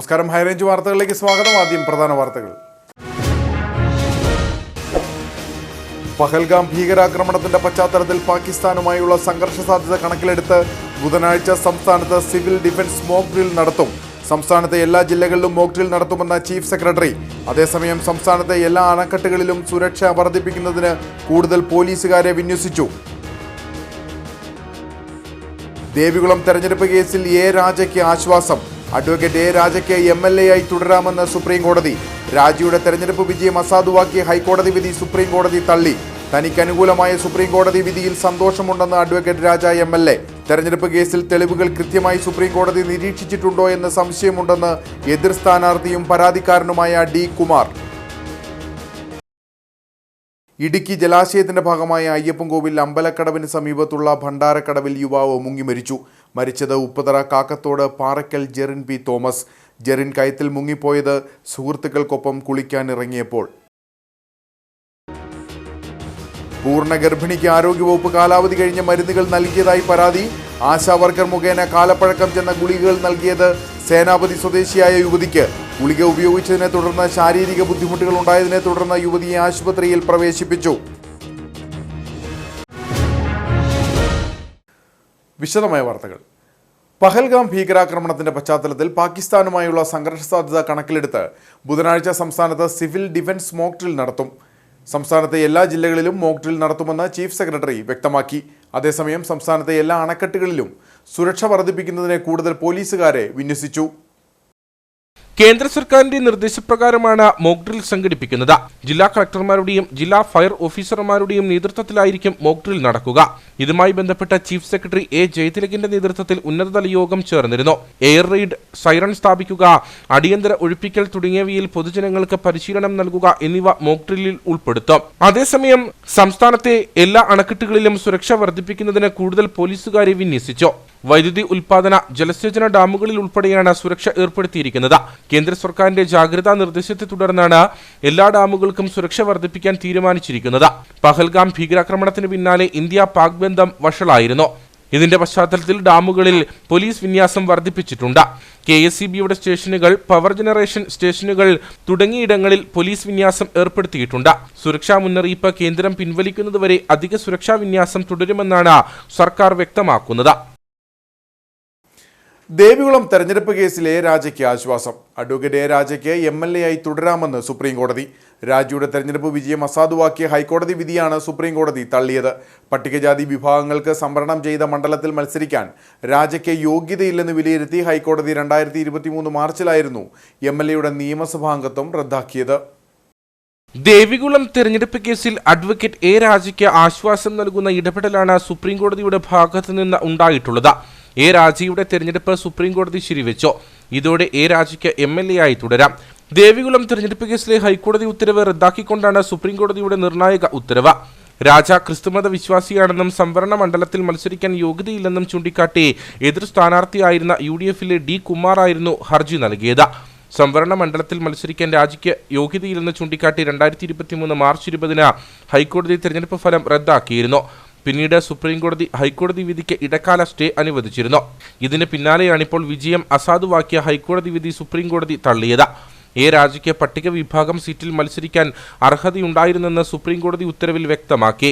നമസ്കാരം, ഹൈറേഞ്ച് വാർത്തകളിലേക്ക് സ്വാഗതം. ആദ്യം പ്രധാന വാർത്തകൾ. പഹൽഗാം ഭീകരാക്രമണത്തിന്റെ പശ്ചാത്തലത്തിൽ പാകിസ്ഥാനുമായുള്ള സംഘർഷ സാധ്യത കണക്കിലെടുത്ത് ബുധനാഴ്ച സംസ്ഥാനത്ത് സിവിൽ ഡിഫൻസ് മോക്ക് ഡ്രിൽ നടത്തും. സംസ്ഥാനത്തെ എല്ലാ ജില്ലകളിലും മോക്ക് ഡ്രിൽ നടത്തുമെന്ന ചീഫ് സെക്രട്ടറി. അതേസമയം സംസ്ഥാനത്തെ എല്ലാ അണക്കെട്ടുകളിലും സുരക്ഷ വർദ്ധിപ്പിക്കുന്നതിന് കൂടുതൽ പോലീസുകാരെ വിന്യസിച്ചു. ദേവികുളം തെരഞ്ഞെടുപ്പ് കേസിൽ എ രാജയ്ക്ക് ആശ്വാസം. അഡ്വക്കേറ്റ് എ രാജയ്ക്ക് MLA ആയി തുടരാമെന്ന് സുപ്രീം കോടതി. രാജിയുടെ തെരഞ്ഞെടുപ്പ് വിജയം അസാധുവാക്കിയ ഹൈക്കോടതി വിധി സുപ്രീം കോടതി തള്ളി. തനിക്ക് അനുകൂലമായ സുപ്രീം കോടതി വിധിയിൽ സന്തോഷമുണ്ടെന്ന് അഡ്വക്കേറ്റ് രാജ MLA. തെരഞ്ഞെടുപ്പ് കേസിൽ തെളിവുകൾ കൃത്യമായി സുപ്രീം കോടതി നിരീക്ഷിച്ചിട്ടുണ്ടോ എന്ന് സംശയമുണ്ടെന്ന് എതിർ സ്ഥാനാർത്ഥിയും പരാതിക്കാരനുമായ D. കുമാർ. ഇടുക്കി ജലാശയത്തിന്റെ ഭാഗമായ അയ്യപ്പൻകോവിൽ അമ്പലക്കടവിന് സമീപത്തുള്ള ഭണ്ഡാരക്കടവിൽ യുവാവ് മുങ്ങി മരിച്ചു. മരിച്ചത് ഉപ്പതറ കാക്കത്തോട് പാറയ്ക്കൽ ജെറിൻ P. തോമസ്. ജെറിൻ കയത്തിൽ മുങ്ങിപ്പോയത് സുഹൃത്തുക്കൾക്കൊപ്പം കുളിക്കാനിറങ്ങിയപ്പോൾ. പൂർണ്ണ ഗർഭിണിക്ക് ആരോഗ്യവകുപ്പ് കാലാവധി കഴിഞ്ഞ മരുന്നുകൾ നൽകിയതായി പരാതി. ആശാവർക്കർ മുഖേന കാലപ്പഴക്കം ചെന്ന ഗുളികകൾ നൽകിയത് സേനാപതി സ്വദേശിയായ യുവതിക്ക്. ഗുളിക ഉപയോഗിച്ചതിനെ തുടർന്ന് ശാരീരിക ബുദ്ധിമുട്ടുകൾ ഉണ്ടായതിനെ തുടർന്ന് യുവതിയെ ആശുപത്രിയിൽ പ്രവേശിപ്പിച്ചു. വിശദമായ വാർത്തകൾ. പഹൽഗാം ഭീകരാക്രമണത്തിന്റെ പശ്ചാത്തലത്തിൽ പാകിസ്ഥാനുമായുള്ള സംഘർഷ സാധ്യത കണക്കിലെടുത്ത് ബുധനാഴ്ച സംസ്ഥാനത്ത് സിവിൽ ഡിഫൻസ് മോക്ക് ഡ്രിൽ നടത്തും. സംസ്ഥാനത്തെ എല്ലാ ജില്ലകളിലും മോക്ക് ഡ്രിൽ നടത്തുമെന്ന് ചീഫ് സെക്രട്ടറി വ്യക്തമാക്കി. അതേസമയം സംസ്ഥാനത്തെ എല്ലാ അണക്കെട്ടുകളിലും സുരക്ഷ വർദ്ധിപ്പിക്കുന്നതിന് കൂടുതൽ പോലീസുകാരെ വിന്യസിച്ചു. കേന്ദ്ര സർക്കാരിന്റെ നിർദ്ദേശപ്രകാരമാണ് മോക്ക് ഡ്രിൽ സംഘടിപ്പിക്കുന്നത്. ജില്ലാ കളക്ടർമാരുടെയും ജില്ലാ ഫയർ ഓഫീസർമാരുടെയും നേതൃത്വത്തിലായിരിക്കും മോക്ക് ഡ്രിൽ നടക്കുക. ഇതുമായി ബന്ധപ്പെട്ട ചീഫ് സെക്രട്ടറി A. ജയതിലകിന്റെ നേതൃത്വത്തിൽ ഉന്നതതല യോഗം ചേർന്നിരുന്നു. എയർ റെയ്ഡ്, സൈറൺ സ്ഥാപിക്കുക, അടിയന്തര ഒഴിപ്പിക്കൽ തുടങ്ങിയവയിൽ പൊതുജനങ്ങൾക്ക് പരിശീലനം നൽകുക എന്നിവ മോക്ക് ഡ്രില്ലിൽ ഉൾപ്പെടുത്തും. അതേസമയം സംസ്ഥാനത്തെ എല്ലാ അണക്കെട്ടുകളിലും സുരക്ഷ വർദ്ധിപ്പിക്കുന്നതിന് കൂടുതൽ പോലീസുകാരെ വിന്യസിച്ചു. വൈദ്യുതി ഉൽപാദന, ജലസേചന ഡാമുകളിൽ ഉൾപ്പെടെയാണ് സുരക്ഷ ഏർപ്പെടുത്തിയിരിക്കുന്നത്. കേന്ദ്ര സർക്കാരിന്റെ ജാഗ്രതാ നിർദ്ദേശത്തെ തുടർന്നാണ് എല്ലാ ഡാമുകൾക്കും സുരക്ഷ വർദ്ധിപ്പിക്കാൻ തീരുമാനിച്ചിരിക്കുന്നത്. പഹൽഗാം ഭീകരാക്രമണത്തിന് പിന്നാലെ ഇന്ത്യ-പാക് ബന്ധം വഷളായിരുന്നു. ഇതിന്റെ പശ്ചാത്തലത്തിൽ ഡാമുകളിൽ പോലീസ് വിന്യാസം വർദ്ധിപ്പിച്ചിട്ടുണ്ട്. KSEBയുടെ സ്റ്റേഷനുകൾ, പവർ ജനറേഷൻ സ്റ്റേഷനുകൾ തുടങ്ങിയിടങ്ങളിൽ പോലീസ് വിന്യാസം ഏർപ്പെടുത്തിയിട്ടുണ്ട്. സുരക്ഷാ മുന്നറിയിപ്പ് കേന്ദ്രം പിൻവലിക്കുന്നതുവരെ അധിക സുരക്ഷാ വിന്യാസം തുടരുമെന്നാണ് സർക്കാർ വ്യക്തമാക്കുന്നത്. ദേവികുളം തെരഞ്ഞെടുപ്പ് കേസിൽ എ രാജയ്ക്ക് ആശ്വാസം. അഡ്വക്കേറ്റ് എ രാജയ്ക്ക് MLA ആയി തുടരാമെന്ന് സുപ്രീം കോടതി. രാജിയുടെ തെരഞ്ഞെടുപ്പ് വിജയം അസാധുവാക്കിയ ഹൈക്കോടതി വിധിയാണ് സുപ്രീം കോടതി തള്ളിയത്. പട്ടികജാതി വിഭാഗങ്ങൾക്ക് സംവരണം ചെയ്ത മണ്ഡലത്തിൽ മത്സരിക്കാൻ രാജയ്ക്ക് യോഗ്യതയില്ലെന്ന് വിലയിരുത്തി ഹൈക്കോടതി 2023 മാർച്ചിലായിരുന്നു MLAയുടെ നിയമസഭാംഗത്വം റദ്ദാക്കിയത്. ദേവികുളം തെരഞ്ഞെടുപ്പ് കേസിൽ അഡ്വക്കേറ്റ് എ രാജയ്ക്ക് ആശ്വാസം നൽകുന്ന ഇടപെടലാണ് സുപ്രീം കോടതിയുടെ ഭാഗത്തു നിന്ന് ഉണ്ടായിട്ടുള്ളത്. എ രാജയുടെ തെരഞ്ഞെടുപ്പ് സുപ്രീം കോടതി ശരിവെച്ചു. ഇതോടെ എ രാജയ്ക്ക് MLA ആയി തുടരാം. ദേവികുളം തെരഞ്ഞെടുപ്പ് കേസിലെ ഹൈക്കോടതി ഉത്തരവ് റദ്ദാക്കിക്കൊണ്ടാണ് സുപ്രീം കോടതിയുടെ നിർണായക ഉത്തരവ്. രാജ ക്രിസ്തുമത വിശ്വാസിയാണെന്നും സംവരണ മണ്ഡലത്തിൽ മത്സരിക്കാൻ യോഗ്യതയില്ലെന്നും ചൂണ്ടിക്കാട്ടി എതിർ സ്ഥാനാർത്ഥിയായിരുന്ന UDFിലെ D. കുമാർ ആയിരുന്നു ഹർജി നൽകിയത്. സംവരണ മണ്ഡലത്തിൽ മത്സരിക്കാൻ രാജിക്ക് യോഗ്യതയില്ലെന്ന് ചൂണ്ടിക്കാട്ടി 2023 മാർച്ച് 20 ഹൈക്കോടതി തെരഞ്ഞെടുപ്പ് ഫലം റദ്ദാക്കിയിരുന്നു. പിന്നീട് സുപ്രീം കോടതി ഹൈക്കോടതി വിധിക്ക് ഇടക്കാല സ്റ്റേ അനുവദിച്ചിരുന്നു. ഇതിന് പിന്നാലെയാണിപ്പോൾ വിജയം അസാധുവാക്കിയ ഹൈക്കോടതി വിധി സുപ്രീം കോടതി തള്ളിയത്. എ രാജയ്ക്ക് പട്ടിക വിഭാഗം സീറ്റിൽ മത്സരിക്കാൻ അർഹതയുണ്ടായിരുന്നെന്ന് സുപ്രീം കോടതി ഉത്തരവിൽ വ്യക്തമാക്കി.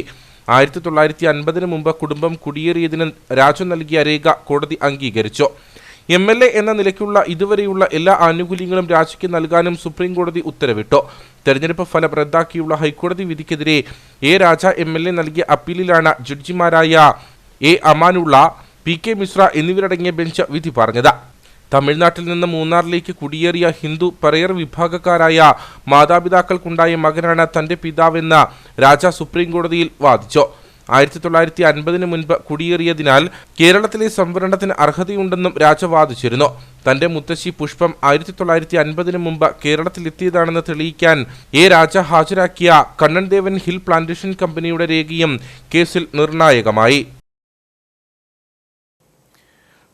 1950 മുമ്പ് കുടുംബം കുടിയേറിയതിന് രാജ നൽകിയ രേഖ കോടതി അംഗീകരിച്ചു. MLA എന്ന നിലയ്ക്കുള്ള ഇതുവരെയുള്ള എല്ലാ ആനുകൂല്യങ്ങളും രാജയ്ക്ക് നൽകാനും സുപ്രീം കോടതി ഉത്തരവിട്ടു. തെരഞ്ഞെടുപ്പ് ഫലം റദ്ദാക്കിയുള്ള ഹൈക്കോടതി വിധിക്കെതിരെ എ രാജ MLA നൽകിയ അപ്പീലിലാണ് ജഡ്ജിമാരായ A. അമാനുള്ള, PK മിശ്ര എന്നിവരടങ്ങിയ ബെഞ്ച് വിധി പറഞ്ഞത്. തമിഴ്നാട്ടിൽ നിന്ന് മൂന്നാറിലേക്ക് കുടിയേറിയ ഹിന്ദു പറയർ വിഭാഗക്കാരായ മാതാപിതാക്കൾക്കുണ്ടായ മകനാണ് തന്റെ പിതാവെന്ന് രാജ സുപ്രീം കോടതിയിൽ വാദിച്ചു. 1950 മുൻപ് കുടിയേറിയതിനാൽ കേരളത്തിലെ സംവരണത്തിന് അർഹതയുണ്ടെന്നും രാജ വാദിച്ചിരുന്നു. തന്റെ മുത്തശ്ശി പുഷ്പം 1950 മുമ്പ് കേരളത്തിലെത്തിയതാണെന്ന് തെളിയിക്കാൻ എ രാജ ഹാജരാക്കിയ കണ്ണൻദേവൻ ഹിൽ പ്ലാന്റേഷൻ കമ്പനിയുടെ രേഖയും കേസിൽ നിർണായകമായി.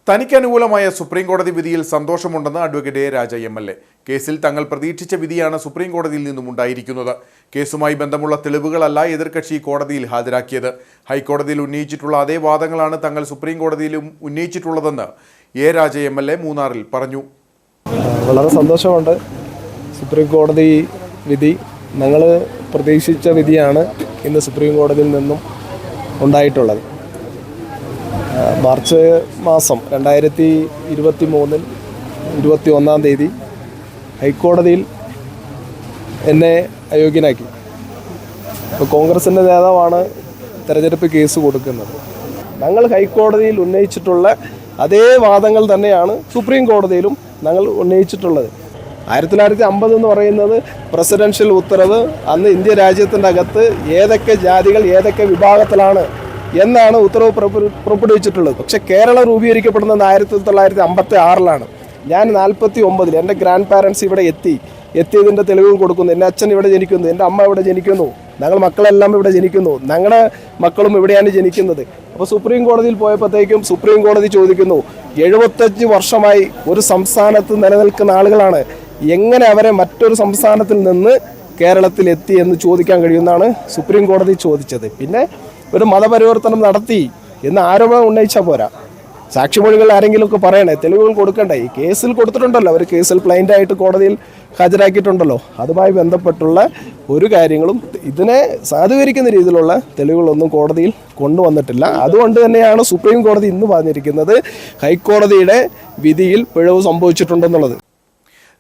തനിക്ക് അനുകൂലമായ സുപ്രീം കോടതി വിധിയിൽ സന്തോഷമുണ്ടെന്ന് അഡ്വക്കേറ്റ് എ രാജ MLA. കേസിൽ തങ്ങൾ പ്രതീക്ഷിച്ച വിധിയാണ് സുപ്രീം കോടതിയിൽ നിന്നും ഉണ്ടായിരിക്കുന്നത്. കേസുമായി ബന്ധമുള്ള തെളിവുകളല്ല എതിർകക്ഷി കോടതിയിൽ ഹാജരാക്കിയത്. ഹൈക്കോടതിയിൽ ഉന്നയിച്ചിട്ടുള്ള അതേ വാദങ്ങളാണ് തങ്ങൾ സുപ്രീം കോടതിയിലും ഉന്നയിച്ചിട്ടുള്ളതെന്ന് എ രാജ MLA മൂന്നാറിൽ പറഞ്ഞു. വളരെ സന്തോഷമുണ്ട്. സുപ്രീം കോടതി വിധി ഞങ്ങൾ പ്രതീക്ഷിച്ച വിധിയാണ് ഇന്ന് സുപ്രീം കോടതിയിൽ നിന്നും ഉണ്ടായിട്ടുള്ളത്. മാർച്ച് മാസം 2023 21-ാം തീയതി ഹൈക്കോടതിയിൽ എന്നെ അയോഗ്യനാക്കി. ഇപ്പോൾ കോൺഗ്രസിൻ്റെ നേതാവാണ് തെരഞ്ഞെടുപ്പ് കേസ് കൊടുക്കുന്നത്. ഞങ്ങൾ ഹൈക്കോടതിയിൽ ഉന്നയിച്ചിട്ടുള്ള അതേ വാദങ്ങൾ തന്നെയാണ് സുപ്രീം കോടതിയിലും ഞങ്ങൾ ഉന്നയിച്ചിട്ടുള്ളത്. 1950 എന്ന് പറയുന്നത് പ്രസിഡൻഷ്യൽ ഉത്തരവ്. അന്ന് ഇന്ത്യ രാജ്യത്തിൻ്റെ അകത്ത് ഏതൊക്കെ ജാതികൾ ഏതൊക്കെ വിഭാഗത്തിലാണ് എന്നാണ് ഉത്തരവ് പുറപ്പെടുവിച്ചിട്ടുള്ളത്. പക്ഷേ കേരളം രൂപീകരിക്കപ്പെടുന്നത് 1956-ലാണ്. ഞാൻ 49-ൽ എൻ്റെ ഗ്രാൻഡ് പാരൻസ് ഇവിടെ എത്തിയതിൻ്റെ തെളിവും കൊടുക്കുന്നു. എൻ്റെ അച്ഛൻ ഇവിടെ ജനിക്കുന്നു, എൻ്റെ അമ്മ ഇവിടെ ജനിക്കുന്നു, ഞങ്ങൾ മക്കളെല്ലാം ഇവിടെ ജനിക്കുന്നു, ഞങ്ങളുടെ മക്കളും ഇവിടെയാണ് ജനിക്കുന്നത്. അപ്പോൾ സുപ്രീം കോടതിയിൽ പോയപ്പോഴത്തേക്കും സുപ്രീം കോടതി ചോദിക്കുന്നു, 75 വർഷമായി ഒരു സംസ്ഥാനത്ത് നിലനിൽക്കുന്ന ആളുകളാണ്, എങ്ങനെ അവരെ മറ്റൊരു സംസ്ഥാനത്തിൽ നിന്ന് കേരളത്തിൽ എത്തി എന്ന് ചോദിക്കാൻ കഴിയുമെന്നാണ് സുപ്രീം കോടതി ചോദിച്ചത്. പിന്നെ ഒരു മതപരിവർത്തനം നടത്തി എന്ന് ആരോപണം ഉന്നയിച്ചാൽ പോരാ, സാക്ഷിമൊഴികൾ ആരെങ്കിലുമൊക്കെ പറയണേ, തെളിവുകൾ കൊടുക്കണ്ടേ. ഈ കേസിൽ കൊടുത്തിട്ടുണ്ടല്ലോ, അവർ കേസിൽ പ്ലൈൻ്റായിട്ട് കോടതിയിൽ ഹാജരാക്കിയിട്ടുണ്ടല്ലോ. അതുമായി ബന്ധപ്പെട്ടുള്ള ഒരു കാര്യങ്ങളും ഇതിനെ സാധൂകരിക്കുന്ന രീതിയിലുള്ള തെളിവുകളൊന്നും കോടതിയിൽ കൊണ്ടുവന്നിട്ടില്ല. അതുകൊണ്ട് തന്നെയാണ് സുപ്രീം കോടതി ഇന്ന് പറഞ്ഞിരിക്കുന്നത് ഹൈക്കോടതിയുടെ വിധിയിൽ പിഴവ് സംഭവിച്ചിട്ടുണ്ടെന്നുള്ളത്.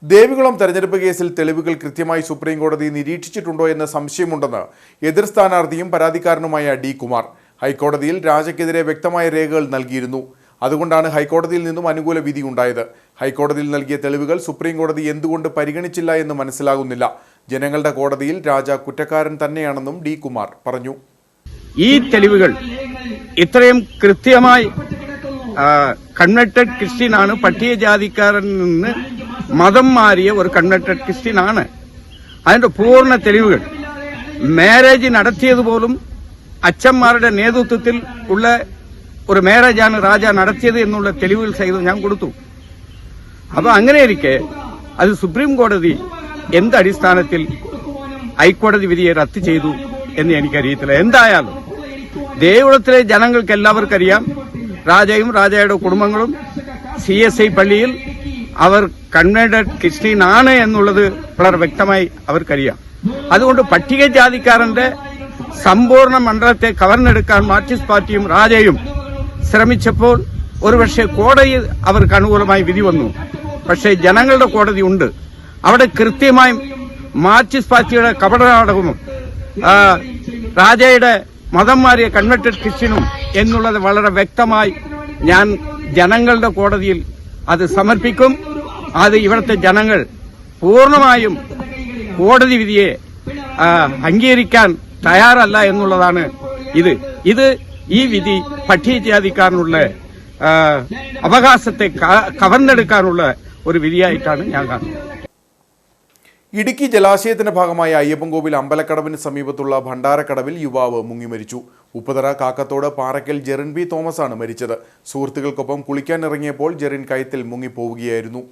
ദേവികുളം തെരഞ്ഞെടുപ്പ് കേസിൽ തെളിവുകൾ കൃത്യമായി സുപ്രീം കോടതി നിരീക്ഷിച്ചിട്ടുണ്ടോ എന്ന സംശയമുണ്ടെന്ന് എതിർ സ്ഥാനാർത്ഥിയും പരാതിക്കാരനുമായ ഡി കുമാർ. ഹൈക്കോടതിയിൽ രാജയ്ക്കെതിരെ വ്യക്തമായ രേഖകൾ നൽകിയിരുന്നു. അതുകൊണ്ടാണ് ഹൈക്കോടതിയിൽ നിന്നും അനുകൂല വിധി ഉണ്ടായത്. ഹൈക്കോടതിയിൽ നൽകിയ തെളിവുകൾ സുപ്രീം കോടതി എന്തുകൊണ്ട് പരിഗണിച്ചില്ല എന്ന് മനസ്സിലാകുന്നില്ല. ജനങ്ങളുടെ കോടതിയിൽ രാജ കുറ്റക്കാരൻ തന്നെയാണെന്നും ഡി കുമാർ പറഞ്ഞു. ഈ തെളിവുകൾ ഇത്രയും കൃത്യമായി കൺവെർട്ടഡ് ക്രിസ്ത്യനാണ്, പട്ടികജാതിക്കാരനിൽ നിന്ന് മതം മാറിയ ഒരു കൺവെർട്ടഡ് ക്രിസ്ത്യനാണ്. അതിന്റെ പൂർണ്ണ തെളിവുകൾ മാരേജ് നടത്തിയതുപോലും അച്ഛന്മാരുടെ നേതൃത്വത്തിൽ ഉള്ള ഒരു മാരേജാണ് രാജ നടത്തിയത് എന്നുള്ള തെളിവുകൾ സഹിതം ഞാൻ കൊടുത്തു. അപ്പൊ അങ്ങനെയിരിക്കെ അത് സുപ്രീം കോടതി എന്തടിസ്ഥാനത്തിൽ ഹൈക്കോടതി വിധിയെ റദ്ദ് ചെയ്തു എന്ന് എനിക്കറിയത്തില്ല. എന്തായാലും ദേവികുളത്തിലെ ജനങ്ങൾക്ക് എല്ലാവർക്കും അറിയാം, രാജയും രാജയുടെ കുടുംബങ്ങളും CSI പള്ളിയിൽ അവർ കൺവേർട്ടഡ് ക്രിസ്ത്യൻ ആണ് എന്നുള്ളത് വളരെ വ്യക്തമായി അവർക്കറിയാം. അതുകൊണ്ട് പട്ടികജാതിക്കാരന്റെ സമ്പൂർണ്ണ മണ്ഡലത്തെ കവർന്നെടുക്കാൻ മാർക്സിസ്റ്റ് പാർട്ടിയും രാജയും ശ്രമിച്ചപ്പോൾ ഒരുപക്ഷെ കോടതി അവർക്ക് അനുകൂലമായി വിധി വന്നു. പക്ഷേ ജനങ്ങളുടെ കോടതി ഉണ്ട്. അവിടെ കൃത്യമായും മാർക്സിസ്റ്റ് പാർട്ടിയുടെ കപടനാടകവും രാജയുടെ മതം മാറിയ കൺവെർട്ടഡ് ക്രിസ്ത്യനും എന്നുള്ളത് വളരെ വ്യക്തമായി ഞാൻ ജനങ്ങളുടെ കോടതിയിൽ അത് സമർപ്പിക്കും. അത് ഇവിടുത്തെ ജനങ്ങൾ പൂർണ്ണമായും കോടതി വിധിയെ അംഗീകരിക്കാൻ തയ്യാറല്ല എന്നുള്ളതാണ് ഈ വിധി പട്ടികജാതിക്കാരനുള്ള അവകാശത്തെ കവർന്നെടുക്കാനുള്ള ഒരു വിധിയായിട്ടാണ് ഞാൻ കാണുന്നത്. ഇടുക്കി ജലാശയത്തിന്റെ ഭാഗമായ അയ്യപ്പൻകോവിൽ അമ്പലക്കടവിന് സമീപത്തുള്ള ഭണ്ഡാരക്കടവിൽ യുവാവ് മുങ്ങിമരിച്ചു. ഉപ്പുതറ കാക്കത്തോട് പാറയ്ക്കൽ ജെറിൻ ബി തോമസ് ആണ് മരിച്ചത്. സുഹൃത്തുക്കൾക്കൊപ്പം കുളിക്കാനിറങ്ങിയപ്പോൾ ജെറിൻ കയത്തിൽ മുങ്ങിപ്പോവുകയായിരുന്നു.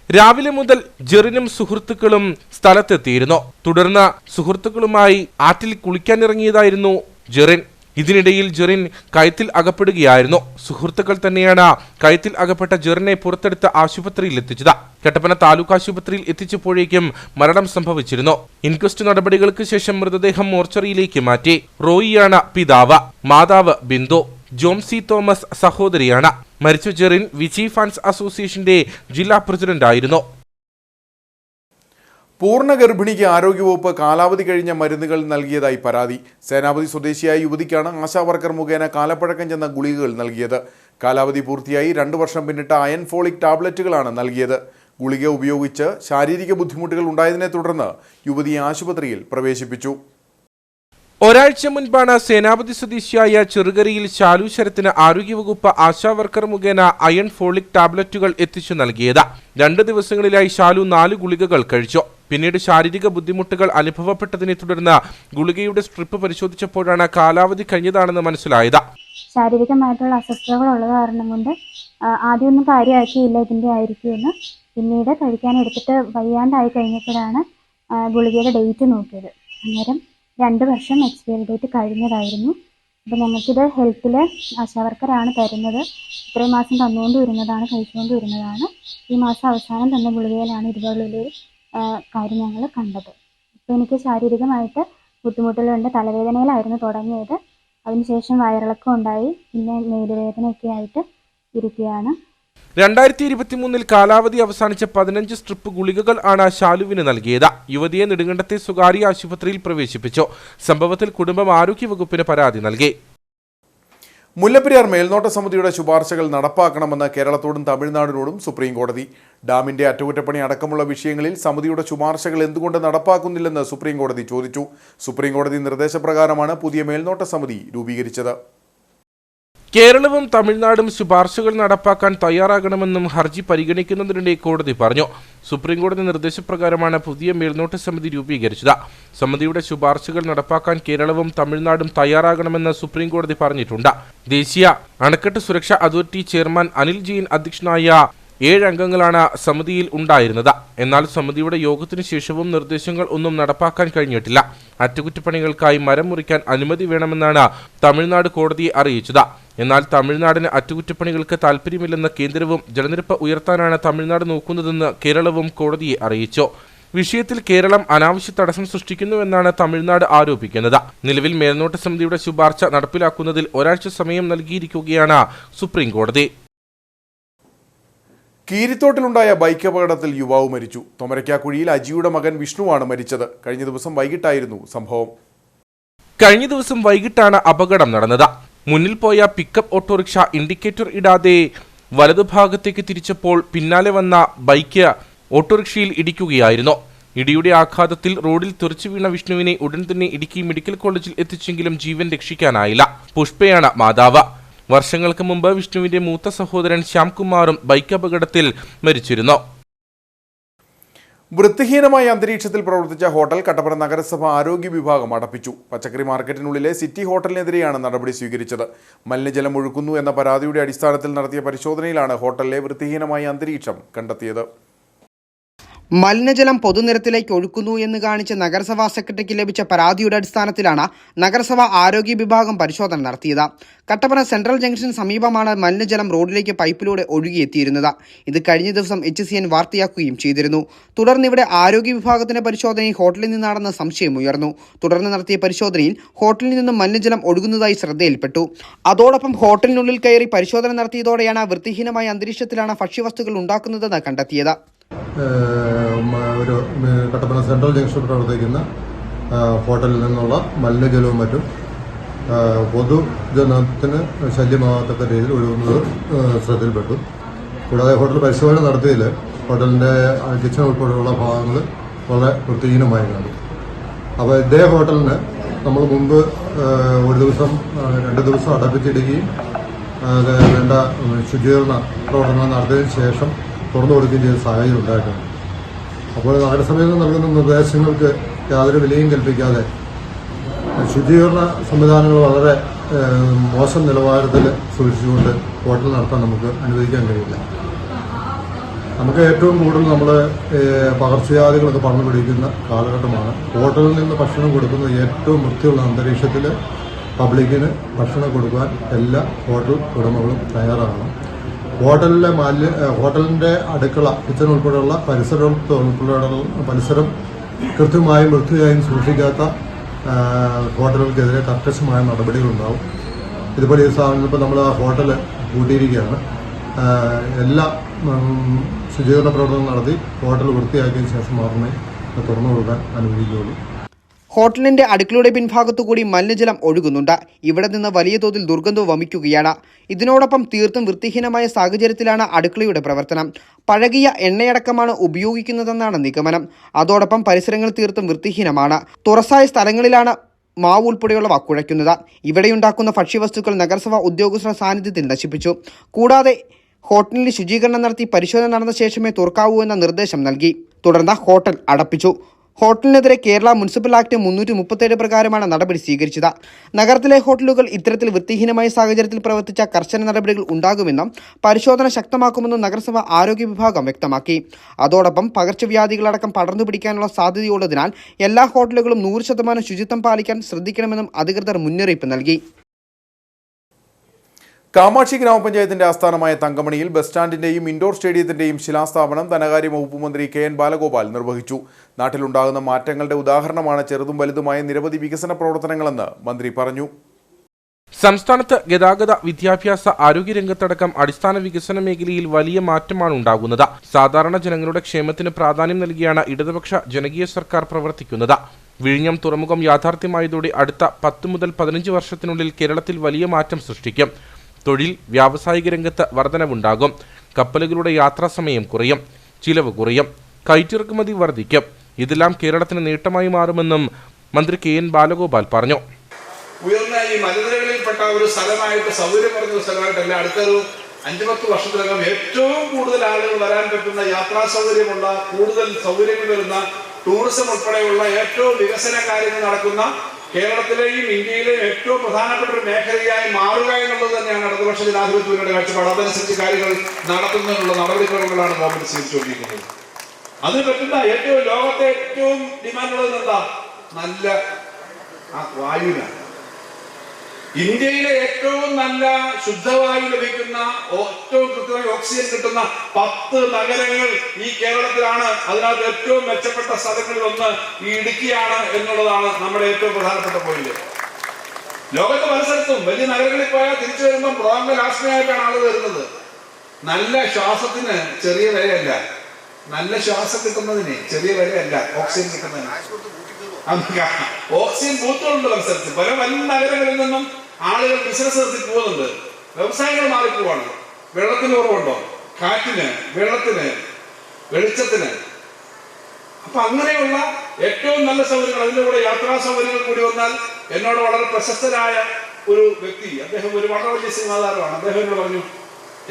രാവിലെ മുതൽ ജെറിനും സുഹൃത്തുക്കളും സ്ഥലത്തെത്തിയിരുന്നു. തുടർന്ന് സുഹൃത്തുക്കളുമായി ആറ്റിൽ കുളിക്കാനിറങ്ങിയതായിരുന്നു ജെറിൻ. ഇതിനിടയിൽ ജെറിൻ കയത്തിൽ അകപ്പെടുകയായിരുന്നു. സുഹൃത്തുക്കൾ തന്നെയാണ് കയത്തിൽ അകപ്പെട്ട ജെറിനെ പുറത്തെടുത്ത് ആശുപത്രിയിൽ എത്തിച്ചത്. കട്ടപ്പന താലൂക്ക് ആശുപത്രിയിൽ എത്തിച്ചപ്പോഴേക്കും മരണം സംഭവിച്ചിരുന്നു. ഇൻക്വസ്റ്റ് നടപടികൾക്ക് ശേഷം മൃതദേഹം മോർച്ചറിയിലേക്ക് മാറ്റി. റോയിയാണ് പിതാവ്, മാതാവ് ബിന്ദു, ജോംസി തോമസ് സഹോദരിയാണ്. മരിച്ച ജെറിൻ വിജി ഫാൻസ് അസോസിയേഷന്റെ ജില്ലാ പ്രസിഡന്റായിരുന്നു. പൂർണ്ണ ഗർഭിണിക്ക് ആരോഗ്യവകുപ്പ് കാലാവധി കഴിഞ്ഞ മരുന്നുകൾ നൽകിയതായി പരാതി. സേനാപതി സ്വദേശിയായ യുവതിക്കാണ് ആശാവർക്കർ മുഖേന കാലപ്പഴക്കം ചെന്ന ഗുളികകൾ നൽകിയത്. കാലാവധി പൂർത്തിയായി 2 വർഷം പിന്നിട്ട അയൺ ഫോളിക് ടാബ്ലറ്റുകളാണ് നൽകിയത്. ഗുളിക ഉപയോഗിച്ച് ശാരീരിക ബുദ്ധിമുട്ടുകൾ ഉണ്ടായതിനെ തുടർന്ന് യുവതിയെ ആശുപത്രിയിൽ പ്രവേശിപ്പിച്ചു. ഒരാഴ്ച മുൻപാണ് സേനാപതി സ്വദേശിയായ ചെറുകരയിൽ ശാലു ശരത്തിന് ആരോഗ്യവകുപ്പ് ആശാവർക്കർ മുഖേന അയൺ ഫോളിക് ടാബ്ലറ്റുകൾ എത്തിച്ചു നൽകിയത്. 2 ദിവസങ്ങളിലായി ശാലു 4 ഗുളികകൾ കഴിച്ചു. പിന്നീട് ശാരീരിക ബുദ്ധിമുട്ടുകൾ അനുഭവപ്പെട്ടതിനെ തുടർന്ന് ഗുളികയുടെ സ്ട്രിപ്പ് പരിശോധിച്ചപ്പോഴാണ് കാലാവധി കഴിഞ്ഞതാണെന്ന് മനസ്സിലായത്. ശാരീരികമായിട്ടുള്ള അസ്വസ്ഥതകൾ ഉള്ളത് കാരണം കൊണ്ട് ആദ്യമൊന്നും കാര്യമാക്കിയില്ല ഇതിൻ്റെ ആയിരിക്കുമെന്ന്. പിന്നീട് കഴിക്കാൻ എടുത്തിട്ട് വയ്യാണ്ടായി കഴിഞ്ഞപ്പോഴാണ് ഗുളികയുടെ ഡേറ്റ് നോക്കിയത്. അന്നേരം 2 വർഷം എക്സ്പയറി ഡേറ്റ് കഴിഞ്ഞതായിരുന്നു. അപ്പോൾ ഞങ്ങൾക്കിത് ഹെൽത്തിൽ ആശാവർക്കറാണ് തരുന്നത്. ഇത്രയും മാസം തന്നുകൊണ്ട് വരുന്നതാണ്, കഴിച്ചുകൊണ്ട് വരുന്നതാണ്. ഈ മാസം അവസാനം തന്ന ഗുളികയിലാണ് ഇതുപോലുള്ളൊരു കാര്യം ഞങ്ങൾ കണ്ടത്. അപ്പോൾ എനിക്ക് ശാരീരികമായിട്ട് ബുദ്ധിമുട്ടുകളുണ്ട്. തലവേദനയിലായിരുന്നു തുടങ്ങിയത്. അതിനുശേഷം വയറിളക്കം ഉണ്ടായി, പിന്നെ മേലുവേദനയൊക്കെ ആയിട്ട് ഇരിക്കുകയാണ്. 2023 കാലാവധി അവസാനിച്ച 15 സ്ട്രിപ്പ് ഗുളികകൾ ആണ് ശാലുവിന് നൽകിയത്. യുവതിയെ നെടുങ്കണ്ടത്തെ സ്വകാര്യ ആശുപത്രിയിൽ പ്രവേശിപ്പിച്ചു. സംഭവത്തിൽ കുടുംബം ആരോഗ്യവകുപ്പിന് പരാതി നൽകി. മുല്ലപ്പെരിയാർ മേൽനോട്ട സമിതിയുടെ ശുപാർശകൾ നടപ്പാക്കണമെന്ന് കേരളത്തോടും തമിഴ്നാടിനോടും സുപ്രീം കോടതി. ഡാമിന്റെ അറ്റകുറ്റപ്പണി അടക്കമുള്ള വിഷയങ്ങളിൽ സമിതിയുടെ ശുപാർശകൾ എന്തുകൊണ്ട് നടപ്പാക്കുന്നില്ലെന്ന് സുപ്രീം കോടതി ചോദിച്ചു. സുപ്രീം കോടതി നിർദ്ദേശപ്രകാരമാണ് പുതിയ മേൽനോട്ട സമിതി രൂപീകരിച്ചത്. കേരളവും തമിഴ്നാടും ശുപാർശകൾ നടപ്പാക്കാൻ തയ്യാറാകണമെന്നും ഹർജി പരിഗണിക്കുന്നതിനിടെ കോടതി പറഞ്ഞു. സുപ്രീം കോടതി നിർദ്ദേശപ്രകാരമാണ് പുതിയ മേൽനോട്ട സമിതി രൂപീകരിച്ചത്. സമിതിയുടെ ശുപാർശകൾ നടപ്പാക്കാൻ കേരളവും തമിഴ്നാടും തയ്യാറാകണമെന്ന് സുപ്രീം കോടതി പറഞ്ഞിട്ടുണ്ട്. ദേശീയ അണക്കെട്ട് സുരക്ഷാ അതോറിറ്റി ചെയർമാൻ അനിൽ ജെയിൻ അധ്യക്ഷനായ 7 അംഗങ്ങളാണ് സമിതിയിൽ ഉണ്ടായിരുന്നത്. എന്നാൽ സമിതിയുടെ യോഗത്തിനു ശേഷവും നിർദ്ദേശങ്ങൾ ഒന്നും നടപ്പാക്കാൻ കഴിഞ്ഞിട്ടില്ല. അറ്റകുറ്റപ്പണികൾക്കായി മരം മുറിക്കാൻ അനുമതി വേണമെന്നാണ് തമിഴ്നാട് കോടതിയെ അറിയിച്ചത്. എന്നാൽ തമിഴ്നാടിന് അറ്റകുറ്റപ്പണികൾക്ക് താൽപ്പര്യമില്ലെന്ന് കേന്ദ്രവും ജലനിരപ്പ് ഉയർത്താനാണ് തമിഴ്നാട് നോക്കുന്നതെന്ന് കേരളവും കോടതിയെ അറിയിച്ചു. വിഷയത്തിൽ കേരളം അനാവശ്യ തടസ്സം സൃഷ്ടിക്കുന്നുവെന്നാണ് തമിഴ്നാട് ആരോപിക്കുന്നത്. നിലവിൽ മേൽനോട്ട സമിതിയുടെ ശുപാർശ നടപ്പിലാക്കുന്നതിൽ ഒരാഴ്ച സമയം നൽകിയിരിക്കുകയാണ് സുപ്രീം കോടതി. കീരിത്തോട്ടിലുണ്ടായ ബൈക്ക് അപകടത്തിൽ യുവാവ് മരിച്ചു. തൊമരക്കാക്കുഴിയിൽ അജിയുടെ മകൻ വിഷ്ണുവാണ് മരിച്ചത്. കഴിഞ്ഞ ദിവസം വൈകിട്ടായിരുന്നു സംഭവം. കഴിഞ്ഞ ദിവസം വൈകിട്ടാണ് അപകടം നടന്നത്. മുന്നിൽ പോയ പിക്കപ്പ് ഓട്ടോറിക്ഷ ഇൻഡിക്കേറ്റർ ഇടാതെ വലതുഭാഗത്തേക്ക് തിരിച്ചപ്പോൾ പിന്നാലെ വന്ന ബൈക്ക് ഓട്ടോറിക്ഷയിൽ ഇടിക്കുകയായിരുന്നു. ഇടിയുടെ ആഘാതത്തിൽ റോഡിൽ തെറിച്ചു വീണ വിഷ്ണുവിനെ ഉടൻ തന്നെ ഇടുക്കി മെഡിക്കൽ കോളേജിൽ എത്തിച്ചെങ്കിലും ജീവൻ രക്ഷിക്കാനായില്ല. പുഷ്പയാണ് മാതാവ്. വർഷങ്ങൾക്ക് മുമ്പ് വിഷ്ണുവിന്റെ മൂത്ത സഹോദരൻ ശ്യാംകുമാറും ബൈക്ക് അപകടത്തിൽ മരിച്ചിരുന്നു. വൃത്തിഹീനമായ അന്തരീക്ഷത്തിൽ പ്രവർത്തിച്ച ഹോട്ടൽ കട്ടപ്പന നഗരസഭ ആരോഗ്യ വിഭാഗം അടപ്പിച്ചു. പച്ചക്കറി മാർക്കറ്റിനുള്ളിലെ സിറ്റി ഹോട്ടലിനെതിരെയാണ് നടപടി സ്വീകരിച്ചത്. മലിനജലം ഒഴുക്കുന്നു എന്ന പരാതിയുടെ അടിസ്ഥാനത്തിൽ നടത്തിയ പരിശോധനയിലാണ് ഹോട്ടലിലെ വൃത്തിഹീനമായ അന്തരീക്ഷം കണ്ടെത്തിയത്. മലിനജലം പൊതുനിരത്തിലേക്ക് ഒഴുക്കുന്നു എന്ന് കാണിച്ച് നഗരസഭാ സെക്രട്ടറിക്ക് ലഭിച്ച പരാതിയുടെ അടിസ്ഥാനത്തിലാണ് നഗരസഭ ആരോഗ്യ വിഭാഗം പരിശോധന നടത്തിയത്. കട്ടപ്പന സെൻട്രൽ ജംഗ്ഷന് സമീപമാണ് മലിനജലം റോഡിലേക്ക് പൈപ്പിലൂടെ ഒഴുകിയെത്തിയിരുന്നത്. ഇത് കഴിഞ്ഞ ദിവസം HCN വാർത്തയാക്കുകയും ചെയ്തിരുന്നു. തുടർന്ന് ഇവിടെ ആരോഗ്യ വിഭാഗത്തിന്റെ പരിശോധനയിൽ ഹോട്ടലിൽ നിന്നാണെന്ന് സംശയമുയർന്നു. തുടർന്ന് നടത്തിയ പരിശോധനയിൽ ഹോട്ടലിൽ നിന്നും മലിനജലം ഒഴുകുന്നതായി ശ്രദ്ധയിൽപ്പെട്ടു. അതോടൊപ്പം ഹോട്ടലിനുള്ളിൽ കയറി പരിശോധന നടത്തിയതോടെയാണ് വൃത്തിഹീനമായ അന്തരീക്ഷത്തിലാണ് ഭക്ഷ്യവസ്തുക്കൾ ഉണ്ടാക്കുന്നതെന്ന് കണ്ടെത്തിയത്. ഒരു കട്ടപ്പന സെൻട്രൽ ജംഗ്ഷനിൽ പ്രവർത്തിക്കുന്ന ഹോട്ടലിൽ നിന്നുള്ള മലിനജലവും മറ്റും പൊതുജനത്തിന് ശല്യമാകത്തക്ക രീതിയിൽ ഒഴുകുന്നത് ശ്രദ്ധയിൽപ്പെട്ടു. കൂടാതെ ഹോട്ടൽ പരിശോധന നടത്തിയതിൽ ഹോട്ടലിൻ്റെ കിച്ചൺ ഉൾപ്പെടെയുള്ള ഭാഗങ്ങൾ വളരെ വൃത്തിഹീനമായി കണ്ടു. അപ്പോൾ ഇതേ ഹോട്ടലിന് നമ്മൾ മുമ്പ് ഒരു ദിവസം 2 ദിവസം അടപ്പിച്ചിടുകയും വേണ്ട ശുചീകരണ പ്രവർത്തനങ്ങൾ നടത്തിയതിനു ശേഷം തുറന്നു കൊടുക്കുകയും ചെയ്ത സാഹചര്യം ഉണ്ടായിട്ടുണ്ട്. അപ്പോൾ നഗരസഭയിൽ നിന്ന് നൽകുന്ന നിർദ്ദേശങ്ങൾക്ക് യാതൊരു വിലയും കൽപ്പിക്കാതെ ശുചീകരണ സംവിധാനങ്ങൾ വളരെ മോശം നിലവാരത്തിൽ സൂക്ഷിച്ചുകൊണ്ട് ഹോട്ടൽ നടത്താൻ നമുക്ക് അനുവദിക്കാൻ കഴിയില്ല. നമുക്ക് ഏറ്റവും കൂടുതൽ നമ്മൾ പകർച്ചവ്യാധികളൊക്കെ പടർന്നു പിടിക്കുന്ന കാലഘട്ടമാണ്. ഹോട്ടലിൽ നിന്ന് ഭക്ഷണം കൊടുക്കുന്ന ഏറ്റവും വൃത്തിയുള്ള അന്തരീക്ഷത്തിൽ പബ്ലിക്കിന് ഭക്ഷണം കൊടുക്കാൻ എല്ലാ ഹോട്ടൽ ഉടമകളും തയ്യാറാകണം. ഹോട്ടലിൻ്റെ അടുക്കള കിച്ചൺ ഉൾപ്പെടെയുള്ള പരിസരം കൃത്യമായും വൃത്തിയായും സൂക്ഷിക്കാത്ത ഹോട്ടലുകൾക്കെതിരെ കർക്കശമായ നടപടികളുണ്ടാവും. ഇതുപോലെ ഈ സാധനം ഇപ്പോൾ നമ്മൾ ആ ഹോട്ടൽ പൂട്ടിയിരിക്കുകയാണ്. എല്ലാ ശുചീകരണ പ്രവർത്തനങ്ങൾ നടത്തി ഹോട്ടൽ വൃത്തിയാക്കിയതിനു ശേഷം മാത്രമേ തുറന്നു കൊടുക്കാൻ അനുവദിക്കുകയുള്ളൂ. ഹോട്ടലിന്റെ അടുക്കളയുടെ പിൻഭാഗത്തുകൂടി മലിനജലം ഒഴുകുന്നുണ്ട്. ഇവിടെ നിന്ന് വലിയ തോതിൽ ദുർഗന്ധം വമിക്കുകയാണ്. ഇതിനോടൊപ്പം തീർത്തും വൃത്തിഹീനമായ സാഹചര്യത്തിലാണ് അടുക്കളയുടെ പ്രവർത്തനം. പഴകിയ എണ്ണയടക്കമാണ് ഉപയോഗിക്കുന്നതെന്നാണ് നിഗമനം. അതോടൊപ്പം പരിസരങ്ങൾ തീർത്തും വൃത്തിഹീനമാണ്. തുറസായ സ്ഥലങ്ങളിലാണ് മാവ് ഉൾപ്പെടെയുള്ളവ കുഴയ്ക്കുന്നത്. ഇവിടെയുണ്ടാക്കുന്ന ഭക്ഷ്യവസ്തുക്കൾ നഗരസഭാ ഉദ്യോഗസ്ഥരുടെ സാന്നിധ്യത്തിൽ നശിപ്പിച്ചു. കൂടാതെ ഹോട്ടലിൽ ശുചീകരണം നടത്തി പരിശോധന നടന്ന ശേഷമേ തുറക്കാവൂ എന്ന നിർദ്ദേശം നൽകി. തുടർന്ന് ഹോട്ടൽ അടപ്പിച്ചു. ഹോട്ടലിനെതിരെ കേരള മുനിസിപ്പൽ ആക്ട് 337 പ്രകാരമാണ് നടപടി സ്വീകരിച്ചത്. നഗരത്തിലെ ഹോട്ടലുകൾ ഇത്തരത്തിൽ വൃത്തിഹീനമായ സാഹചര്യത്തിൽ പ്രവർത്തിച്ച കർശന നടപടികൾ ഉണ്ടാകുമെന്നും പരിശോധന ശക്തമാക്കുമെന്നും നഗരസഭ ആരോഗ്യ വിഭാഗം വ്യക്തമാക്കി. അതോടൊപ്പം പകർച്ചവ്യാധികളടക്കം പടർന്നു പിടിക്കാനുള്ള സാധ്യതയുള്ളതിനാൽ എല്ലാ ഹോട്ടലുകളും 100% ശുചിത്വം പാലിക്കാൻ ശ്രദ്ധിക്കണമെന്നും അധികൃതർ മുന്നറിയിപ്പ് നൽകി. കാമാക്ഷി ഗ്രാമപഞ്ചായത്തിന്റെ ആസ്ഥാനമായ തങ്കമണിയിൽ ബസ് സ്റ്റാൻഡിന്റെയും ഇൻഡോർ സ്റ്റേഡിയത്തിന്റെയും ശിലാസ്ഥാപനം ധനകാര്യ വകുപ്പ് മന്ത്രി KN ബാലഗോപാൽ നിർവഹിച്ചു. നാട്ടിലുണ്ടാകുന്ന മാറ്റങ്ങളുടെ ഉദാഹരണമാണ് ചെറുതും വലുതുമായ നിരവധി വികസന പ്രവർത്തനങ്ങളെന്ന് മന്ത്രി പറഞ്ഞു. സംസ്ഥാനത്ത് ഗതാഗത, വിദ്യാഭ്യാസ, ആരോഗ്യരംഗത്തടക്കം അടിസ്ഥാന വികസന മേഖലയിൽ വലിയ മാറ്റമാണ് ഉണ്ടാകുന്നത്. സാധാരണ ജനങ്ങളുടെ ക്ഷേമത്തിന് പ്രാധാന്യം നൽകിയാണ് ഇടതുപക്ഷ ജനകീയ സർക്കാർ പ്രവർത്തിക്കുന്നത്. വിഴിഞ്ഞം തുറമുഖം യാഥാർത്ഥ്യമായതോടെ അടുത്ത 10 മുതൽ 15 വർഷത്തിനുള്ളിൽ കേരളത്തിൽ വലിയ മാറ്റം സൃഷ്ടിക്കും. തൊഴിൽ, വ്യാവസായിക രംഗത്ത് വർധനവുണ്ടാകും. കപ്പലുകളുടെ യാത്രാസമയം കുറയും, ചിലവ് കുറയും, കയറ്റിറക്കുമതി വർദ്ധിക്കും. ഇതെല്ലാം കേരളത്തിന് നേട്ടമായി മാറുമെന്നും മന്ത്രി KN ബാലഗോപാൽ പറഞ്ഞു. ഉയർന്ന ഈ മലനിരകളിൽപ്പെട്ട ഒരു സ്ഥലമായിട്ട്, സൗകര്യം പറഞ്ഞ ഒരു സ്ഥലമായിട്ടല്ല, അടുത്തൊരു 5-10 വർഷത്തിനകം ഏറ്റവും കൂടുതൽ ആളുകൾ വരാൻ പറ്റുന്ന, യാത്രാ സൗകര്യമുള്ള, കൂടുതൽ സൗകര്യങ്ങൾ വരുന്ന, ടൂറിസം ഉൾപ്പെടെയുള്ള ഏറ്റവും വികസന കാര്യങ്ങൾ നടക്കുന്ന കേരളത്തിലെയും ഇന്ത്യയിലെയും ഏറ്റവും പ്രധാനപ്പെട്ട ഒരു മേഖലയായി മാറുക എന്നുള്ളത് തന്നെയാണ് ഇടതുപക്ഷ ജനാധിപത്യത്തിന്റെ കാഴ്ചപ്പാട്. അതനുസരിച്ച് കാര്യങ്ങൾ നടത്തുന്നതിനുള്ള നടപടിക്രമങ്ങളാണ് ഗവൺമെന്റ് സ്വീകരിച്ചുകൊണ്ടിരിക്കുന്നത്. അതിന് പറ്റുന്ന ഏറ്റവും ലോകത്തെ ഏറ്റവും ഡിമാൻഡുള്ളത് എന്താ? നല്ല വായുവിനാണ്. ഇന്ത്യയിലെ ഏറ്റവും നല്ല ശുദ്ധവായു ലഭിക്കുന്ന, ഏറ്റവും കൃത്യമായി ഓക്സിജൻ കിട്ടുന്ന 10 നഗരങ്ങൾ ഈ കേരളത്തിലാണ്. അതിനകത്ത് ഏറ്റവും മെച്ചപ്പെട്ട സ്ഥലങ്ങളിൽ ഒന്ന് ഈ ഇടുക്കിയാണ് എന്നുള്ളതാണ് നമ്മുടെ ഏറ്റവും പ്രധാനപ്പെട്ട പോയിന്റ്. ലോകത്തെ പല സ്ഥലത്തും വലിയ നഗരങ്ങളിൽ പോയാൽ തിരിച്ചു വരുമ്പോൾ ബ്രോങ്കലാസ്മയായിട്ടാണ് ആള് വരുന്നത്. നല്ല ശ്വാസത്തിന് ചെറിയ വിലയല്ല, നല്ല ശ്വാസം കിട്ടുന്നതിന് ചെറിയ വിലയല്ല ഓക്സിജൻ കിട്ടുന്നതിന്. ഓക്സിജൻ ബൂത്തുകളുണ്ട് മത്സരത്തിൽ. പല വലിയ നഗരങ്ങളിൽ നിന്നും ആളുകൾ ബിസിനസ് നടത്തി പോകുന്നുണ്ട്. വ്യവസായങ്ങൾ മാറിപ്പോവാണ്. വെള്ളത്തിന് കുറവുണ്ടോ? കാറ്റിന്, വെള്ളത്തിന്, വെളിച്ചത്തിന്. അപ്പൊ അങ്ങനെയുള്ള ഏറ്റവും നല്ല സൗകര്യങ്ങൾ, അതിന്റെ കൂടെ യാത്രാ സൗകര്യങ്ങൾ കൂടി വന്നാൽ, എന്നോട് വളരെ പ്രശസ്തനായ ഒരു വ്യക്തി, അദ്ദേഹം ഒരു വളരെ വലിയ സിനിമാതാരമാണ്, അദ്ദേഹം എന്നോട് പറഞ്ഞു,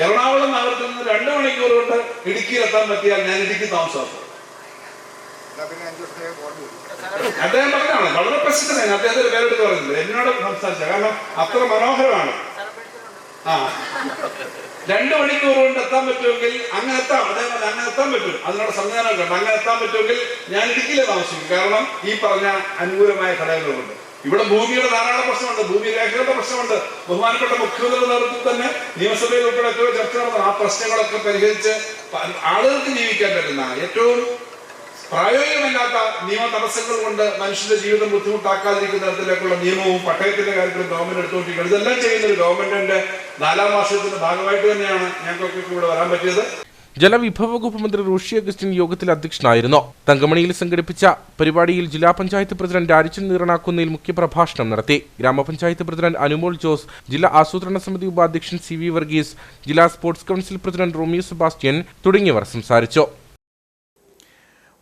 എറണാകുളം നഗരത്തിൽ നിന്ന് 2 മണിക്കൂർ കൊണ്ട് ഇടുക്കിയിലെത്താൻ പറ്റിയാൽ ഞാൻ ഇടുക്കി താമസമാക്കും. അദ്ദേഹം പറഞ്ഞാണ്, വളരെ പ്രസിദ്ധനാണ്. അദ്ദേഹത്തിന്റെ പേരെടുത്ത് പറയുന്നത് എന്നോട് സംസാരിച്ച, കാരണം അത്ര മനോഹരമാണ്. 2 മണിക്കൂർ കൊണ്ട് എത്താൻ പറ്റുമെങ്കിൽ അങ്ങനെ എത്താം. അദ്ദേഹം അങ്ങനെ എത്താൻ പറ്റും, അതിനുള്ള സംവിധാനമൊക്കെ ഉണ്ട്. അങ്ങനെ എത്താൻ പറ്റുമെങ്കിൽ ഞാൻ ഇടുക്കിയിലെ താമസിക്കും. കാരണം ഈ പറഞ്ഞ അനുകൂലമായ ഘടകങ്ങളുണ്ട്. ഇവിടെ ഭൂമിയുടെ ധാരാളം പ്രശ്നമുണ്ട്, ഭൂമി രേഖകളുടെ പ്രശ്നമുണ്ട്. ബഹുമാനപ്പെട്ട മുഖ്യമന്ത്രിയുടെ നേതൃത്വത്തിൽ തന്നെ നിയമസഭയിൽ ഉൾപ്പെടെ എത്രയോ ചർച്ച നടന്നു. ആ പ്രശ്നങ്ങളൊക്കെ പരിഹരിച്ച് ആളുകൾക്ക് ജീവിക്കാൻ പറ്റുന്ന, ഏറ്റവും പ്രായോഗികമല്ലാത്ത നിയമ തടസ്സങ്ങൾ കൊണ്ട് മനുഷ്യന്റെ ജീവിതം ബുദ്ധിമുട്ടാക്കാതിരിക്കുന്ന തരത്തിലേക്കുള്ള നിയമവും പട്ടയത്തിന്റെ കാര്യത്തിലും ഗവൺമെന്റ് എടുത്തുകൊണ്ടിരിക്കുന്നത്. ഇതെല്ലാം ചെയ്യുന്ന ഒരു ഗവൺമെന്റിന്റെ 4ാം വാർഷികത്തിന്റെ ഭാഗമായിട്ട് തന്നെയാണ് ഞങ്ങൾക്കൊക്കെ ഇവിടെ വരാൻ പറ്റിയത്. ജലവിഭവ വകുപ്പ് മന്ത്രി റോഷി അഗസ്റ്റിൻ യോഗത്തിൽ അധ്യക്ഷനായിരുന്നു. തങ്കമണിയിൽ സംഘടിപ്പിച്ച പരിപാടിയിൽ ജില്ലാ പഞ്ചായത്ത് പ്രസിഡന്റ് രാജൻ നീറനാക്കുന്നതിൽ മുഖ്യപ്രഭാഷണം നടത്തി. ഗ്രാമപഞ്ചായത്ത് പ്രസിഡന്റ് അനുമോൾ ജോസ്, ജില്ലാ ആസൂത്രണ സമിതി ഉപാധ്യക്ഷൻ CV വർഗീസ്, ജില്ലാ sports council president Romeo Sebastian തുടങ്ങിയവർ സംസാരിച്ചു.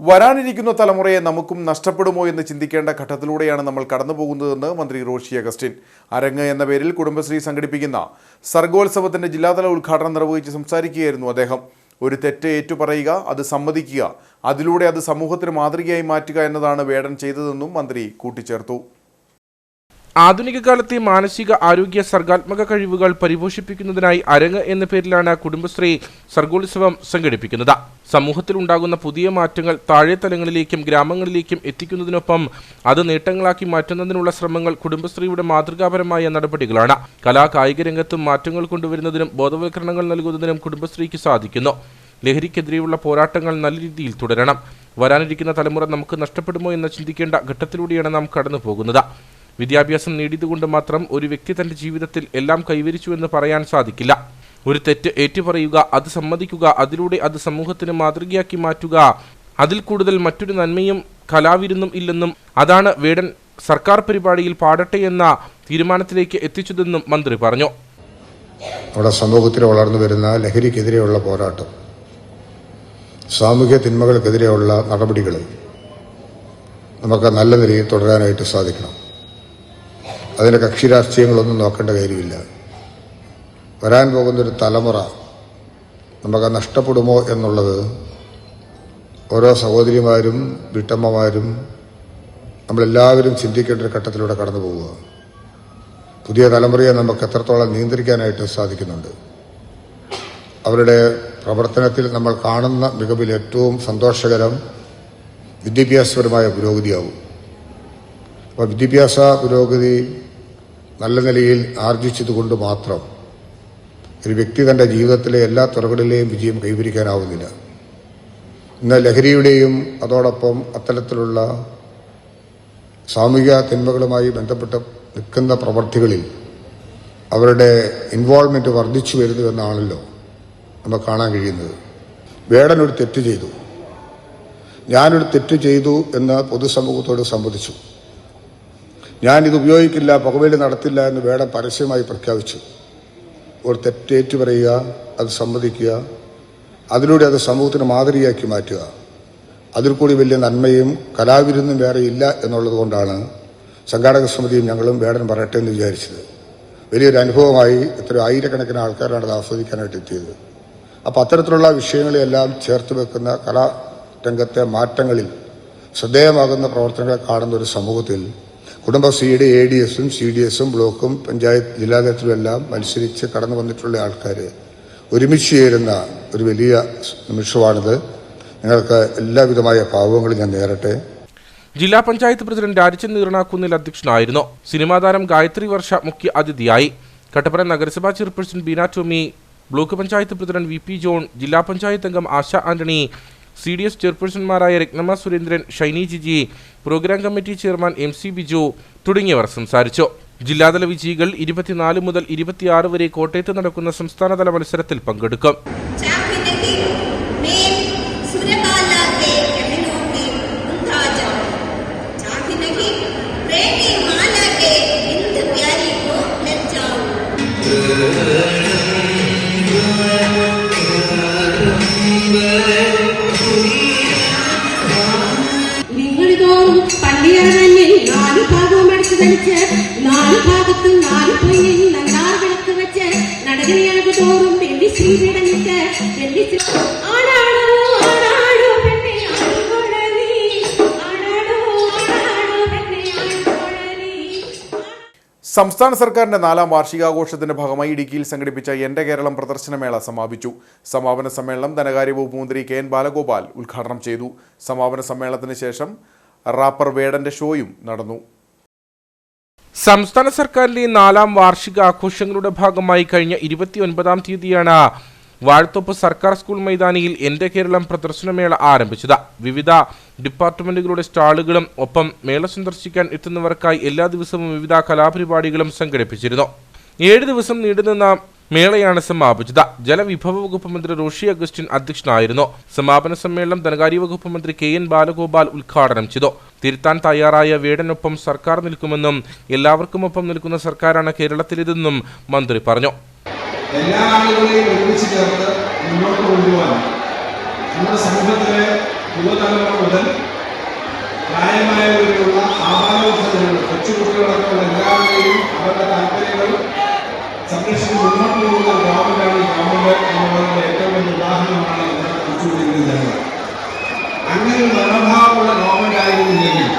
വരാനിരിക്കുന്ന തലമുറയെ നമുക്കും നഷ്ടപ്പെടുമോ എന്ന് ചിന്തിക്കേണ്ട ഘട്ടത്തിലൂടെയാണ് നമ്മൾ കടന്നുപോകുന്നതെന്ന് മന്ത്രി റോഷി അഗസ്റ്റിൻ. അരങ്ങ് എന്ന പേരിൽ കുടുംബശ്രീ സംഘടിപ്പിക്കുന്ന സർഗോത്സവത്തിന്റെ ജില്ലാതല ഉദ്ഘാടനം നിർവഹിച്ച് സംസാരിക്കുകയായിരുന്നു അദ്ദേഹം. ഒരു തെറ്റ് ഏറ്റുപറയുക, അത് സമ്മതിക്കുക, അതിലൂടെ അത് സമൂഹത്തിന് മാതൃകയായി മാറ്റുക എന്നതാണ് വേടൻ ചെയ്തതെന്നും മന്ത്രി കൂട്ടിച്ചേർത്തു. ആധുനിക കാലത്തെ മാനസിക ആരോഗ്യ സർഗാത്മക കഴിവുകൾ പരിപോഷിപ്പിക്കുന്നതിനായി അരങ്ങ് എന്ന പേരിലാണ് കുടുംബശ്രീ സർഗോത്സവം സംഘടിപ്പിക്കുന്നത്. സമൂഹത്തിൽ ഉണ്ടാകുന്ന പുതിയ മാറ്റങ്ങൾ താഴെ തലങ്ങളിലേക്കും ഗ്രാമങ്ങളിലേക്കും എത്തിക്കുന്നതിനൊപ്പം അത് നേട്ടങ്ങളാക്കി മാറ്റുന്നതിനുള്ള ശ്രമങ്ങൾ കുടുംബശ്രീയുടെ മാതൃകാപരമായ നടപടികളാണ്. കായിക രംഗത്തും മാറ്റങ്ങൾ കൊണ്ടുവരുന്നതിനും ബോധവൽക്കരണങ്ങൾ നൽകുന്നതിനും കുടുംബശ്രീക്ക് സാധിക്കുന്നു. ലഹരിക്കെതിരെയുള്ള പോരാട്ടങ്ങൾ നല്ല രീതിയിൽ തുടരണം. വരാനിരിക്കുന്ന തലമുറ നമുക്ക് നഷ്ടപ്പെടുമോ എന്ന് ചിന്തിക്കേണ്ട ഘട്ടത്തിലൂടെയാണ് നാം കടന്നു പോകുന്നത്. വിദ്യാഭ്യാസം നേടിയതുകൊണ്ട് മാത്രം ഒരു വ്യക്തി തന്റെ ജീവിതത്തിൽ എല്ലാം കൈവരിച്ചു എന്ന് പറയാൻ സാധിക്കില്ല. ഒരു തെറ്റ് ഏറ്റുപറയുക, അത് സമ്മതിക്കുക, അതിലൂടെ അത് സമൂഹത്തിന് മാതൃകയാക്കി മാറ്റുക, അതിൽ കൂടുതൽ മറ്റൊരു നന്മയും കലാവിരുന്നും ഇല്ലെന്നും അതാണ് വേടൻ സർക്കാർ പരിപാടിയിൽ പാടട്ടെ എന്ന തീരുമാനത്തിലേക്ക് എത്തിച്ചതെന്നും മന്ത്രി പറഞ്ഞു. നമ്മുടെ സമൂഹത്തിൽ വളർന്നു വരുന്ന ലഹരിക്കെതിരെയുള്ള പോരാട്ടം, സാമൂഹ്യ തിന്മകൾക്കെതിരെയുള്ള നടപടികൾ നമുക്ക് നല്ല നിലയിൽ തുടരാനായിട്ട് സാധിക്കണം. അതിന് കക്ഷി രാഷ്ട്രീയങ്ങളൊന്നും നോക്കേണ്ട കാര്യമില്ല. വരാൻ പോകുന്നൊരു തലമുറ നമുക്ക് നഷ്ടപ്പെടുമോ എന്നുള്ളത് ഓരോ സഹോദരിമാരും വീട്ടമ്മമാരും നമ്മളെല്ലാവരും ചിന്തിക്കേണ്ട ഒരു ഘട്ടത്തിലൂടെ കടന്നു പോവുക. പുതിയ തലമുറയെ നമുക്ക് എത്രത്തോളം നിയന്ത്രിക്കാനായിട്ട് സാധിക്കുന്നുണ്ട്. അവരുടെ പ്രവർത്തനത്തിൽ നമ്മൾ കാണുന്ന മികവിൽ ഏറ്റവും സന്തോഷകരം വിദ്യാഭ്യാസപരമായ പുരോഗതിയാവും. അപ്പോൾ വിദ്യാഭ്യാസ പുരോഗതി നല്ല നിലയിൽ ആർജിച്ചതുകൊണ്ട് മാത്രം ഒരു വ്യക്തി തൻ്റെ ജീവിതത്തിലെ എല്ലാ തുറകളിലെയും വിജയം കൈവരിക്കാനാവുന്നില്ല. ഇന്ന് ലഹരിയുടെയും അതോടൊപ്പം അത്തരത്തിലുള്ള സാമൂഹിക തിന്മകളുമായി ബന്ധപ്പെട്ട് നിൽക്കുന്ന പ്രവർത്തികളിൽ അവരുടെ ഇൻവോൾവ്മെൻറ്റ് വർദ്ധിച്ചു വരുന്നു എന്നാണല്ലോ നമുക്ക് കാണാൻ കഴിയുന്നത്. വേടനൊരു തെറ്റ് ചെയ്തു, ഞാനൊരു തെറ്റ് ചെയ്തു എന്ന് പൊതുസമൂഹത്തോട് സമ്മതിച്ചു. ഞാനിത് ഉപയോഗിക്കില്ല, പുകവലി നടത്തില്ല എന്ന് വേടൻ പരസ്യമായി പ്രഖ്യാപിച്ചു. ഒരു തെറ്റേറ്റു പറയുക, അത് സമ്മതിക്കുക, അതിലൂടെ അത് സമൂഹത്തിന് മാതൃകയാക്കി മാറ്റുക. അതിൽ കൂടി വലിയ നന്മയും കലാവിരുന്നും വേറെ ഇല്ല എന്നുള്ളത് കൊണ്ടാണ് സംഘാടക സമിതിയും ഞങ്ങളും വേടൻ പറയട്ടെ എന്ന് വിചാരിച്ചത്. വലിയൊരു അനുഭവമായി എത്ര ആയിരക്കണക്കിന് ആൾക്കാരാണ് അത് ആസ്വദിക്കാനായിട്ട് എത്തിയത്. അപ്പോൾ അത്തരത്തിലുള്ള വിഷയങ്ങളെല്ലാം ചേർത്ത് വെക്കുന്ന കലാരംഗത്തെ മാറ്റങ്ങളിൽ ശ്രദ്ധേയമാകുന്ന പ്രവർത്തനങ്ങളെ കാണുന്ന ഒരു സമൂഹത്തിൽ കുടുംബശ്രീയുടെ ADSഉം CDSഉം ബ്ലോക്കും പഞ്ചായത്ത് ജില്ലാതലത്തിലുമെല്ലാം മത്സരിച്ച് കടന്നു വന്നിട്ടുള്ള ആൾക്കാർ ഒരുമിച്ച് ചേരുന്ന ഒരു വലിയ നിമിഷമാണിത്. നിങ്ങൾക്ക് എല്ലാവിധമായ പാവങ്ങളും ഞാൻ നേരട്ടെ. ജില്ലാ പഞ്ചായത്ത് പ്രസിഡന്റ് രാജൻ നീർണാക്കുന്നിൽ അധ്യക്ഷനായിരുന്നു. സിനിമാ താരം ഗായത്രി വർഷ മുഖ്യ അതിഥിയായി. കട്ടപ്പന നഗരസഭാ chairperson Beena Tomy, block panchayat president VP John, ജില്ലാ പഞ്ചായത്ത് അംഗം ആശ ആന്റണി, CDS ചെയർപേഴ്സൺമാരായ Rathnamma Surendran, Shiny Jiji, program committee chairman MC Biju തുടങ്ങിയവർ സംസാരിച്ചു. ജില്ലാതല വിജയികൾ 24 മുതൽ 26 വരെ കോട്ടയത്ത് നടക്കുന്ന സംസ്ഥാനതല മത്സരത്തിൽ പങ്കെടുക്കും. നിങ്ങളിതോറും പള്ളിയാറന്നിൽ 4 ഭാഗവും അടിച്ചു കളിച്ച് 4 ഭാഗത്തും 4 പൊന്നിൽ നന്നാർ വിളക്ക് വെച്ച് നടകനെയാകു തോറും വെള്ളി ശ്രീപീഠനിട്ട് വെള്ളി ആടാടോ ആടാടോ പെണ്ണെ ആടുകൊഴലി, ആടാടോ ആടാടോ പെണ്ണെ ആടുകൊഴലി. സംസ്ഥാന സർക്കാരിന്റെ 4ാം വാർഷികാഘോഷത്തിന്റെ ഭാഗമായി ഇടുക്കിയിൽ സംഘടിപ്പിച്ച എന്റെ കേരളം പ്രദർശനമേള സമാപിച്ചു. സമാപന സമ്മേളനം ധനകാര്യ വകുപ്പ് മന്ത്രി KN ബാലഗോപാൽ ഉദ്ഘാടനം ചെയ്തു. സമാപന സമ്മേളനത്തിന് ശേഷം റാപ്പർ വേടന്റെ ഷോയും നടന്നു. സംസ്ഥാന സർക്കാരിന്റെ 4ാം വാർഷികാഘോഷങ്ങളുടെ ഭാഗമായി കഴിഞ്ഞ 29-ാം തീയതിയാണ് വാഴത്തോപ്പ് സർക്കാർ സ്കൂൾ മൈതാനിയിൽ എന്റെ കേരളം പ്രദർശനമേള ആരംഭിച്ചത്. വിവിധ ഡിപ്പാർട്ട്മെന്റുകളുടെ സ്റ്റാളുകളും ഒപ്പം മേള സന്ദർശിക്കാൻ എത്തുന്നവർക്കായി എല്ലാ ദിവസവും വിവിധ കലാപരിപാടികളും സംഘടിപ്പിച്ചിരുന്നു. 7 ദിവസം നീണ്ടുനിന്ന മേളയാണ് സമാപിച്ചത്. ജലവിഭവ വകുപ്പ് മന്ത്രി റോഷി അഗസ്റ്റിൻ അധ്യക്ഷനായിരുന്നു. സമാപന സമ്മേളനം ധനകാര്യ വകുപ്പ് മന്ത്രി KN ബാലഗോപാൽ ഉദ്ഘാടനം ചെയ്തു. തിരുത്താൻ തയ്യാറായ വേടനൊപ്പം സർക്കാർ നിൽക്കുമെന്നും എല്ലാവർക്കുമൊപ്പം നിൽക്കുന്ന സർക്കാരാണ് കേരളത്തിലേതെന്നും മന്ത്രി പറഞ്ഞു. എല്ലാ ആളുകളെയും ഒരുമിച്ച് ചേർത്ത് മുന്നോട്ട് കൊണ്ടുപോകാൻ നമ്മുടെ സമൂഹത്തിലെ യുവതലമുറ മുതൽ പ്രായമായവരെയുള്ള ആപാലവൃദ്ധജനങ്ങൾ, കൊച്ചുകുട്ടികളടക്കമുള്ള എല്ലാവരെയും അവരുടെ താല്പര്യങ്ങൾ സംരക്ഷിച്ച് മുന്നോട്ട് പോകുന്ന ഗവൺമെന്റാണ് ഈ ഗവൺമെന്റ് എന്നുള്ളതിന്റെ ഏറ്റവും വലിയ ഉദാഹരണമാണ് ഇന്നത്തെ കൊച്ചുകുട്ടികളിൽ ജനങ്ങൾ. അങ്ങനെ ഒരു മനോഭാവമുള്ള ഗവൺമെന്റ് ആയിരുന്നില്ലെങ്കിൽ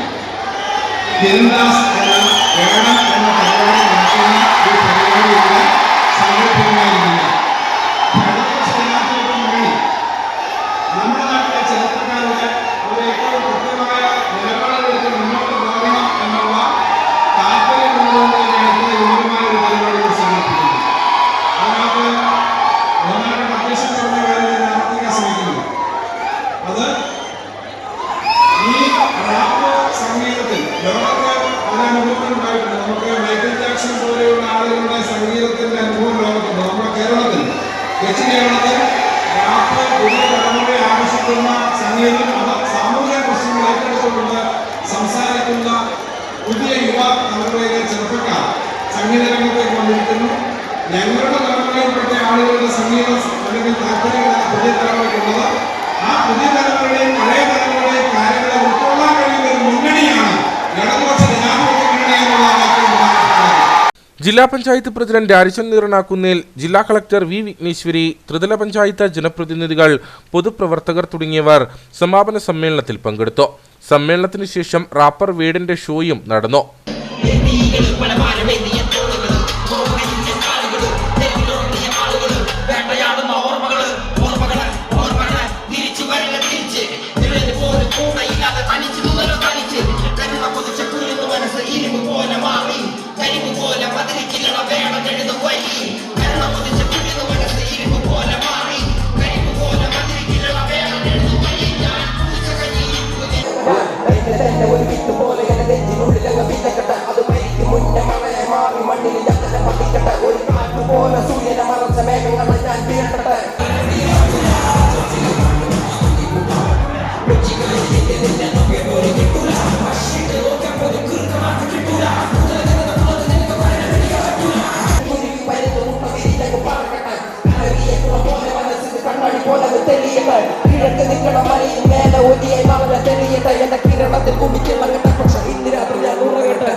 ഹിരൺദാസ് എന്ന വേണം എന്ന പരിപാടി നടത്തുന്ന ഒരു പരിപാടിയുടെ സംഘടിപ്പിക്കുന്നതില്ല. നമ്മുടെ നാട്ടിലെ ചെറുപ്പക്കാരുടെ ഒരു ഏറ്റവും കൃത്യമായ നിലപാടുകൾക്ക് മുന്നോട്ട് പോകണം എന്നുള്ള താല്പര്യമുള്ളതുകൊണ്ട് തന്നെയാണ് വിപുലമായ ഒരു പരിപാടികൾ സംഘടിപ്പിക്കുന്നത്. അതിനകത്ത് ബഹുമാനപ്പെട്ട അധ്യക്ഷൻ പറഞ്ഞ കാര്യം ഞാൻ ആവർത്തിക്കാൻ ശ്രമിക്കുന്നു. അത് ഈ റാപ്പ് സംഗീതത്തിൽ ലോകത്ത് പല അനുഭവങ്ങൾ ഉണ്ടായിട്ടുണ്ട്. നമുക്ക് മൈക്കിൾ ജാക്സൺ പോലെയുള്ള ആളുകളുടെ സംഗീതത്തിന്റെ അനുഭവം ലോകത്തുണ്ട്. നമ്മുടെ കേരളത്തിൽ, ദക്ഷിണ കേരളത്തിൽ റാപ്പ് പുതിയ തലമുറയെ ആകർഷിക്കുന്ന സംഗീതം, അത് സാമൂഹിക പ്രശ്നങ്ങൾ ഏറ്റെടുത്തുകൊണ്ട് സംസാരിക്കുന്ന പുതിയ യുവ തലമുറയിലെ ചെറുപ്പക്കാർ സംഗീത രംഗത്തേക്ക് വന്നിരിക്കുന്നു. ഞങ്ങളുടെ തലമുറയിൽപ്പെട്ട ആളുകളുടെ സംഗീതം അല്ലെങ്കിൽ താല്പര്യങ്ങളാണ് പുതിയ തലമുറയ്ക്കുള്ളത്. ആ പുതിയ തലമുറയുടെയും പഴയ തലമുറയുടെയും കാര്യങ്ങളെ ഉൾക്കൊള്ളാൻ കഴിയുന്ന ഒരു മുന്നണിയാണ് ഇടതുപക്ഷ ജനാധിപത്യ മുന്നണി എന്നുള്ള ജില്ലാ പഞ്ചായത്ത് പ്രസിഡന്റ് രാജൻ നീർണാക്കുന്നിൽ, ജില്ലാ കളക്ടർ V വിഘ്നേശ്വരി, ത്രിതല പഞ്ചായത്ത് ജനപ്രതിനിധികൾ, പൊതുപ്രവർത്തകർ തുടങ്ങിയവർ സമാപന സമ്മേളനത്തിൽ പങ്കെടുത്തു. സമ്മേളനത്തിന് ശേഷം റാപ്പർ വേടന്റെ ഷോയും നടന്നു. കരിമ്പ് പോലെ മതിരിക്കില്ല വേണം എഴുതും വഴി വിളികൾ കിഴക്ക് നിൽക്കണ മലയിൽ മേലെ ഒലിയെ മകള തെളിയട്ടെ എന്റെ കിരണത്തിൽ കുടിക്കും മകട്ടെ പക്ഷെ ഇന്ന് രാത്രി ഞാൻ ഉറങ്ങട്ടെ.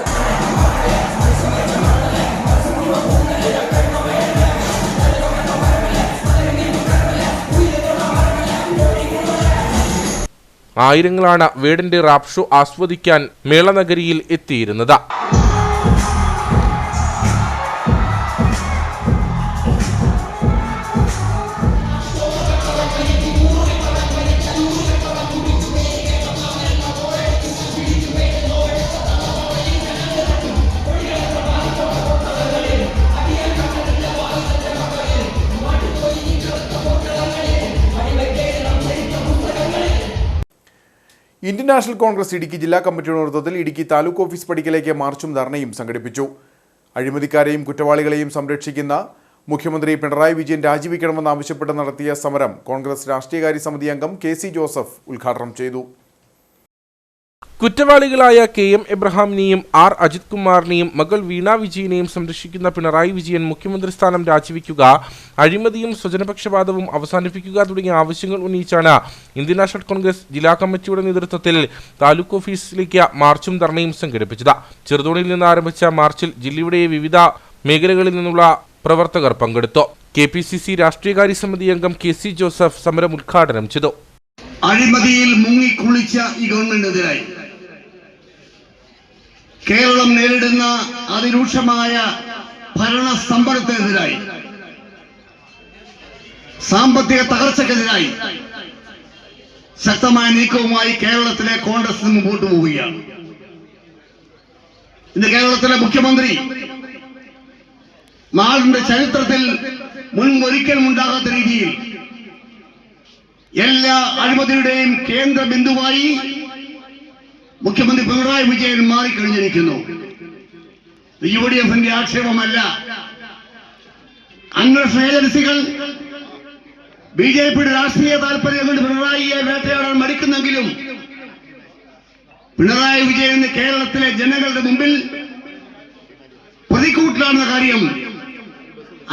ആയിരങ്ങളാണ് വേടന്റെ റാപ്പ് ഷോ ആസ്വദിക്കാൻ മേളനഗരിയിൽ എത്തിയിരുന്നത്. ഇന്ത്യൻ നാഷണൽ കോൺഗ്രസ് ഇടുക്കി ജില്ലാ കമ്മിറ്റിയുടെ നേതൃത്വത്തിൽ ഇടുക്കി താലൂക്ക് ഓഫീസ് പടിക്കലേക്ക് മാർച്ചും ധർണയും സംഘടിപ്പിച്ചു. അഴിമതിക്കാരെയും കുറ്റവാളികളെയും സംരക്ഷിക്കുന്ന മുഖ്യമന്ത്രി പിണറായി വിജയൻ രാജിവെക്കണമെന്നാവശ്യപ്പെട്ട് നടത്തിയ സമരം കോൺഗ്രസ് രാഷ്ട്രീയകാര്യ സമിതി അംഗം കെ.സി. ജോസഫ് ഉദ്ഘാടനം ചെയ്തു. കുറ്റവാളികളായ കെ.എം. എബ്രഹാമിനെയും ആർ. അജിത് കുമാറിനെയും മകൾ വീണ വിജയനെയും സംരക്ഷിക്കുന്ന പിണറായി വിജയൻ മുഖ്യമന്ത്രി സ്ഥാനം രാജിവെക്കുക, അഴിമതിയും സ്വജനപക്ഷപാതവും അവസാനിപ്പിക്കുക തുടങ്ങിയ ആവശ്യങ്ങൾ ഉന്നയിച്ചാണ് ഇന്ത്യൻ നാഷണൽ കോൺഗ്രസ് ജില്ലാ കമ്മിറ്റിയുടെ നേതൃത്വത്തിൽ താലൂക്ക് ഓഫീസിലേക്ക് മാർച്ചും ധർണയും സംഘടിപ്പിച്ചത്. ചെറുതോണിയിൽ നിന്ന് ആരംഭിച്ച മാർച്ചിൽ ജില്ലയുടെ വിവിധ മേഖലകളിൽ നിന്നുള്ള പ്രവർത്തകർ പങ്കെടുത്തു. കെ.പി.സി.സി രാഷ്ട്രീയകാര്യ സമിതി അംഗം കെ.സി. ജോസഫ് സമരം ഉദ്ഘാടനം ചെയ്തു. അഴിമതിയിൽ മുങ്ങിക്കുളിച്ച ഈ ഗവൺമെന്റിനെതിരായി കേരളം നേരിടുന്ന അതിരൂക്ഷമായ ഭരണസമ്പർക്കത്തിനെതിരായി, സാമ്പത്തിക തകർച്ചക്കെതിരായി ശക്തമായ നീക്കവുമായി കേരളത്തിലെ കോൺഗ്രസ് മുമ്പോട്ട് പോവുകയാണ്. ഇന്ന് കേരളത്തിലെ മുഖ്യമന്ത്രി നാടിന്റെ ചരിത്രത്തിൽ മുൻപൊരിക്കലും ഉണ്ടാകാത്ത രീതിയിൽ എല്ലാ അഴിമതിയുടെയും കേന്ദ്ര ബിന്ദുവായി മുഖ്യമന്ത്രി പിണറായി വിജയൻ മാറിക്കഴിഞ്ഞിരിക്കുന്നു. UDFന്റെ ആക്ഷേപമല്ല. അന്വേഷണ ഏജൻസികൾ BJPയുടെ രാഷ്ട്രീയ താല്പര്യം കൊണ്ട് പിണറായിയെ വേട്ടയാടാൻ മടിക്കുന്നെങ്കിലും പിണറായി വിജയൻ കേരളത്തിലെ ജനങ്ങളുടെ മുമ്പിൽ പ്രതിക്കൂട്ടിലാണെന്ന കാര്യം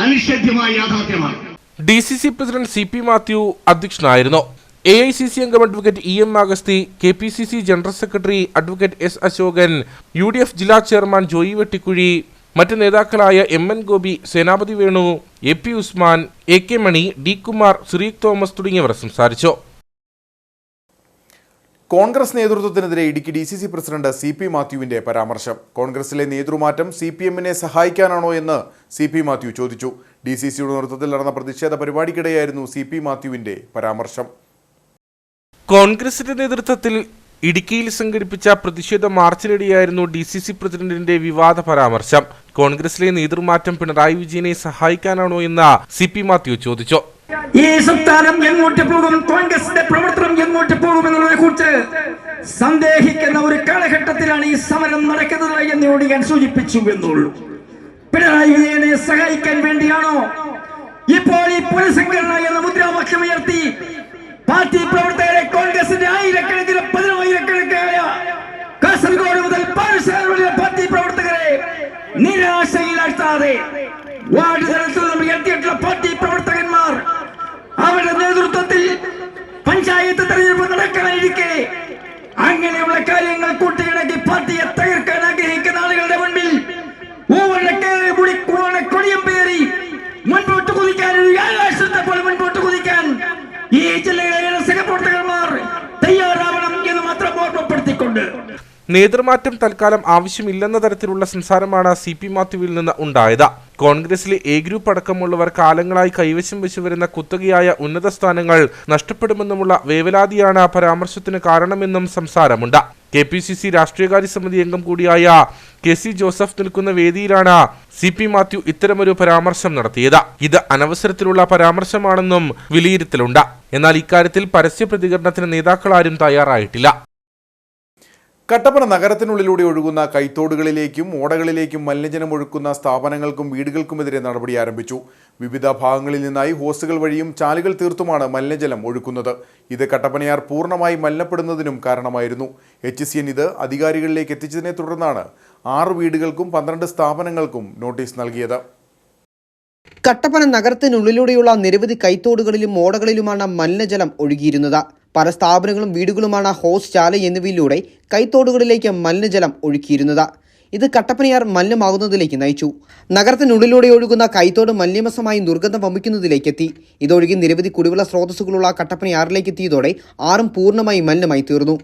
അനിഷേധ്യമായ യാഥാർത്ഥ്യമാണ്. DCC പ്രസിഡന്റ് CP മാത്യു അധ്യക്ഷനായിരുന്നു. AICC അംഗം advocate EM Agasthi, KPCC general secretary advocate S Ashokan, UDF ജില്ലാ ചെയർമാൻ ജോയി വെട്ടിക്കുഴി, മറ്റ് നേതാക്കളായ MN Gopi, Senapathi Venu, AP Usman, AK Mani, D Kumar, Sureek Thomas തുടങ്ങിയവർ സംസാരിച്ചു. കോൺഗ്രസ് നേതൃത്വത്തിനെതിരെ ഇടുക്കി DCC പ്രസിഡന്റ് CP മാത്യുവിന്റെ പരാമർശം. കോൺഗ്രസിലെ നേതൃമാറ്റം CPM-നെ സഹായിക്കാനാണോ എന്ന് CP മാത്യു ചോദിച്ചു. DCCയുടെ നേതൃത്വത്തിൽ നടന്ന പ്രതിഷേധ പരിപാടിക്കിടെയായിരുന്നു CP മാത്യുവിന്റെ പരാമർശം. കോൺഗ്രസിന്റെ നേതൃത്വത്തിൽ ഇടുക്കിയിൽ സംഘടിപ്പിച്ച പ്രതിഷേധ മാർച്ചിനിടെയായിരുന്നു DCC പ്രസിഡന്റിന്റെ വിവാദ പരാമർശം. കോൺഗ്രസിലെ നേതൃമാറ്റം പിണറായി വിജയനെ സഹായിക്കാനാണോ എന്ന് CP മാത്യു ചോദിച്ചു. ഈ സംസ്ഥാനം എങ്ങോട്ട് പോകും, കോൺഗ്രസിന്റെ പ്രവർത്തനം എങ്ങോട്ട് പോകുമെന്നുള്ളതിനെ കുറിച്ച് സന്ദേഹിക്കുന്ന ഒരു കാലഘട്ടത്തിലാണ് ഈ സമരം നടക്കുന്നത് എന്നോട് ഞാൻ സൂചിപ്പിച്ചു എന്നുള്ളൂ. പിണറായി വിജയനെ സഹായിക്കാൻ വേണ്ടിയാണോ ഇപ്പോൾ ഈ പുനഃസംഘടന എന്ന മുദ്രാവാക്യം ഉയർത്തി പാർട്ടി പ്രവർത്തകരെ, കോൺഗ്രസിന്റെ ആയിരക്കണക്കിന് പതിനായിരക്കണക്കായ കാസർഗോഡ് മുതൽ പാലശ്ശേരി വരെ പാർട്ടി പ്രവർത്തകരെ നിരാശയിലാഴ്ത്താതെ വാർഡ് തലത്തിൽ നിന്ന് എത്തിയിട്ടുള്ള പാർട്ടി പ്രവർത്തകന്മാർ അവരുടെ നേതൃത്വത്തിൽ പഞ്ചായത്ത് തെരഞ്ഞെടുപ്പ് നടക്കാനിരിക്കെ അങ്ങനെയുള്ള കാര്യങ്ങൾ കൂട്ടിയിണക്കി പാർട്ടിയെ തകർക്കാൻ ആഗ്രഹിക്കുന്ന ആളുകളുടെ മുൻപിൽ കൊടിയം പേറി മുൻപോട്ട് കുതിക്കാൻ, ഒരു ആകാശത്തെ പോലെ മുൻപോട്ട് കുതിക്കാൻ ഈ ജില്ലയിലെ സഹപ്രവർത്തകന്മാർ തയ്യാറാവണം എന്ന് മാത്രം ഓർമ്മപ്പെടുത്തിക്കൊണ്ട് നേതൃമാറ്റം തൽക്കാലം ആവശ്യമില്ലെന്ന തരത്തിലുള്ള സംസാരമാണ് CP മാത്യുവിൽ നിന്ന് ഉണ്ടായത്. കോൺഗ്രസിലെ A ഗ്രൂപ്പ് അടക്കമുള്ളവർ കാലങ്ങളായി കൈവശം വെച്ചുവരുന്ന കുത്തകയായ ഉന്നത സ്ഥാനങ്ങൾ നഷ്ടപ്പെടുമെന്നുമുള്ള വേവലാതിയാണ് പരാമർശത്തിന് കാരണമെന്നും സംസാരമുണ്ട്. KPCC രാഷ്ട്രീയകാര്യ സമിതി അംഗം കൂടിയായ കെ.സി. ജോസഫ് നിൽക്കുന്ന വേദിയിലാണ് CP മാത്യു ഇത്തരമൊരു പരാമർശം നടത്തിയത്. ഇത് അനവസരത്തിലുള്ള പരാമർശമാണെന്നും വിലയിരുത്തലുണ്ട്. എന്നാൽ ഇക്കാര്യത്തിൽ പരസ്യ പ്രതികരണത്തിന് നേതാക്കളാരും തയ്യാറായിട്ടില്ല. കട്ടപ്പന നഗരത്തിനുള്ളിലൂടെ ഒഴുകുന്ന കൈത്തോടുകളിലേക്കും ഓടകളിലേക്കും മലിനജലം ഒഴുക്കുന്ന സ്ഥാപനങ്ങൾക്കും വീടുകൾക്കുമെതിരെ നടപടി ആരംഭിച്ചു. വിവിധ ഭാഗങ്ങളിൽ നിന്നായി ഹോസുകൾ വഴിയും ചാലുകൾ തീർത്തുമാണ് മലിനജലം ഒഴുക്കുന്നത്. ഇത് കട്ടപ്പനയാർ പൂർണ്ണമായി മലിനപ്പെടുന്നതിനും കാരണമായിരുന്നു. HCN ഇത് അധികാരികളിലേക്ക് എത്തിച്ചതിനെ തുടർന്നാണ് 6 വീടുകൾക്കും 12 സ്ഥാപനങ്ങൾക്കും നോട്ടീസ് നൽകിയത്. കട്ടപ്പന നഗരത്തിനുള്ളിലൂടെയുള്ള നിരവധി കൈത്തോടുകളിലും ഓടകളിലുമാണ് മലിനജലം ഒഴുകിയിരുന്നത്. പല സ്ഥാപനങ്ങളും വീടുകളുമാണ് ഹോസ്, ചാല എന്നിവയിലൂടെ കൈത്തോടുകളിലേക്ക് മലിനജലം ഒഴുക്കിയിരുന്നത്. ഇത് കട്ടപ്പനയാർ മലിനമാകുന്നതിലേക്ക് നയിച്ചു. നഗരത്തിനുള്ളിലൂടെ ഒഴുകുന്ന കൈത്തോട് മലിനമസമായി ദുർഗന്ധം വമിക്കുന്നതിലേക്കെത്തി. ഇതൊഴുകി നിരവധി കുടിവെള്ള സ്രോതസ്സുകളുള്ള കട്ടപ്പനയാറിലേക്ക് എത്തിയതോടെ ആറും പൂർണ്ണമായി മലിനമായി തീർന്നു.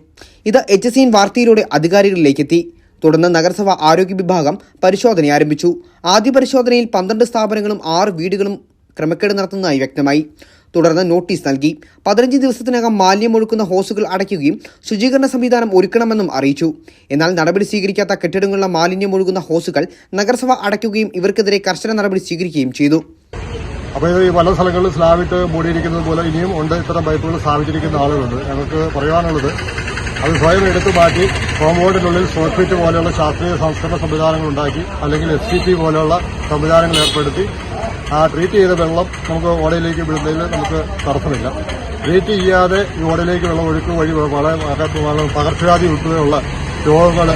ഇത് HCN വാർത്തയിലൂടെ അധികാരികളിലേക്കെത്തി. തുടർന്ന് നഗരസഭ ആരോഗ്യ വിഭാഗം പരിശോധന ആരംഭിച്ചു. ആദ്യ പരിശോധനയിൽ 12 സ്ഥാപനങ്ങളും 6 വീടുകളും ക്രമക്കേട് നടത്തുന്നതായി വ്യക്തമായി. തുടർന്ന് നോട്ടീസ് നൽകി. 15 ദിവസത്തിനകം മാലിന്യം ഒഴുക്കുന്ന ഹോസുകൾ അടയ്ക്കുകയും ശുചീകരണ സംവിധാനം ഒരുക്കണമെന്നും അറിയിച്ചു. എന്നാൽ നടപടി സ്വീകരിക്കാത്ത കെട്ടിടങ്ങളിലെ മാലിന്യം ഒഴുകുന്ന ഹോസുകൾ നഗരസഭ അടയ്ക്കുകയും ഇവർക്കെതിരെ കർശന നടപടി സ്വീകരിക്കുകയും ചെയ്തു. അപ്പോൾ ഈ പല സ്ഥലങ്ങളിൽ സ്ലാബിട്ട് മൂടിയിരിക്കുന്നത് പോലെ ഇനിയും ഉണ്ട് ഇത്തരം പൈപ്പുകൾ സ്ഥാപിച്ചിരിക്കുന്ന ആളുകളുണ്ട്. ഞങ്ങൾക്ക് പറയാനുള്ളത് അത് സ്വയം എടുത്തു മാറ്റി കോമ്പൗണ്ടിനുള്ളിൽ സോർഫിറ്റ് പോലെയുള്ള ശാസ്ത്രീയ സംസ്കരണ സംവിധാനങ്ങൾ ഉണ്ടാക്കി അല്ലെങ്കിൽ STP പോലെയുള്ള സംവിധാനങ്ങൾ ഏർപ്പെടുത്തി ആ ട്രീറ്റ് ചെയ്ത വെള്ളം നമുക്ക് ഓടയിലേക്ക് വിടുന്നതിൽ നമുക്ക് തടസ്സമില്ല. ട്രീറ്റ് ചെയ്യാതെ ഈ ഓടയിലേക്ക് വെള്ളം ഒഴുക്ക് വഴി വളരെ പകർച്ചവ്യാധി ഉൾപ്പെടെയുള്ള രോഗങ്ങൾ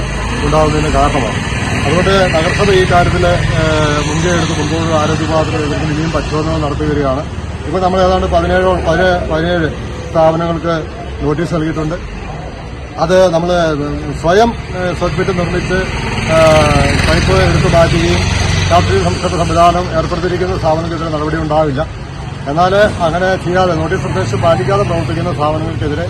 ഉണ്ടാകുന്നതിന് കാരണമാണ്. അതുകൊണ്ട് നഗരസഭ ഈ കാര്യത്തിൽ മുൻകൈ എടുത്ത് കൊണ്ടുപോകുന്ന ആരോഗ്യ വിഭാഗത്തിൽ ഇനിയും പരിശോധന നടത്തി വരികയാണ്. ഇപ്പോൾ നമ്മൾ ഏതാണ്ട് 17 സ്ഥാപനങ്ങൾക്ക് നോട്ടീസ് നൽകിയിട്ടുണ്ട്. അത് നമ്മൾ സ്വയം സോർഫിറ്റ് നിർമ്മിച്ച് പൈപ്പ് എടുത്തു മാറ്റുകയും ശാസ്ത്രീയ സംസ്കരണ സംവിധാനം ഏർപ്പെടുത്തിയിരിക്കുന്ന സ്ഥാപനങ്ങൾക്കെതിരെ നടപടി ഉണ്ടാവില്ല. എന്നാൽ അങ്ങനെ ചെയ്യാതെ നോട്ടീസ് നിർദ്ദേശം പാലിക്കാതെ പ്രവർത്തിക്കുന്ന സ്ഥാപനങ്ങൾക്കെതിരെ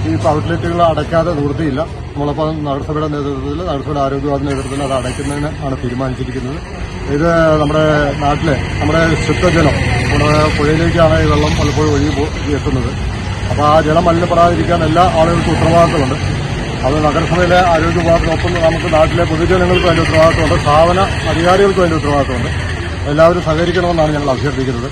ഈ ഔട്ട്ലെറ്റുകൾ അടയ്ക്കാതെ നിവൃത്തിയില്ല. നമ്മളപ്പോൾ നഗരസഭയുടെ നേതൃത്വത്തിൽ നഗരസഭയുടെ ആരോഗ്യ വിഭാഗത്തിന്റെ നേതൃത്വത്തിൽ അത് അടയ്ക്കുന്നതിന് ആണ് തീരുമാനിച്ചിരിക്കുന്നത്. ഇത് നമ്മുടെ നാട്ടിലെ നമ്മുടെ ശുദ്ധജലം നമ്മുടെ പുഴയിലേക്കാണ് ഈ വെള്ളം പലപ്പോഴും ഒഴുകി എത്തുന്നത്. അപ്പോൾ ആ ജലം മലിനപ്പെടാതിരിക്കാൻ എല്ലാ ആളുകൾക്കും ഉത്തരവാദിത്തമുണ്ട്. അത് നഗരസഭയിലെ ആരോഗ്യ വിഭാഗത്തിനൊപ്പം നമുക്ക് നാട്ടിലെ പൊതുജനങ്ങൾക്ക് വേണ്ടി ഉത്തരവാദിത്തമുണ്ട്, സ്ഥാപന അധികാരികൾക്ക് വേണ്ടി ഉത്തരവാദിത്തമുണ്ട്. എല്ലാവരും സഹകരിക്കണമെന്നാണ് ഞങ്ങൾ അഭ്യർത്ഥിക്കുന്നത്.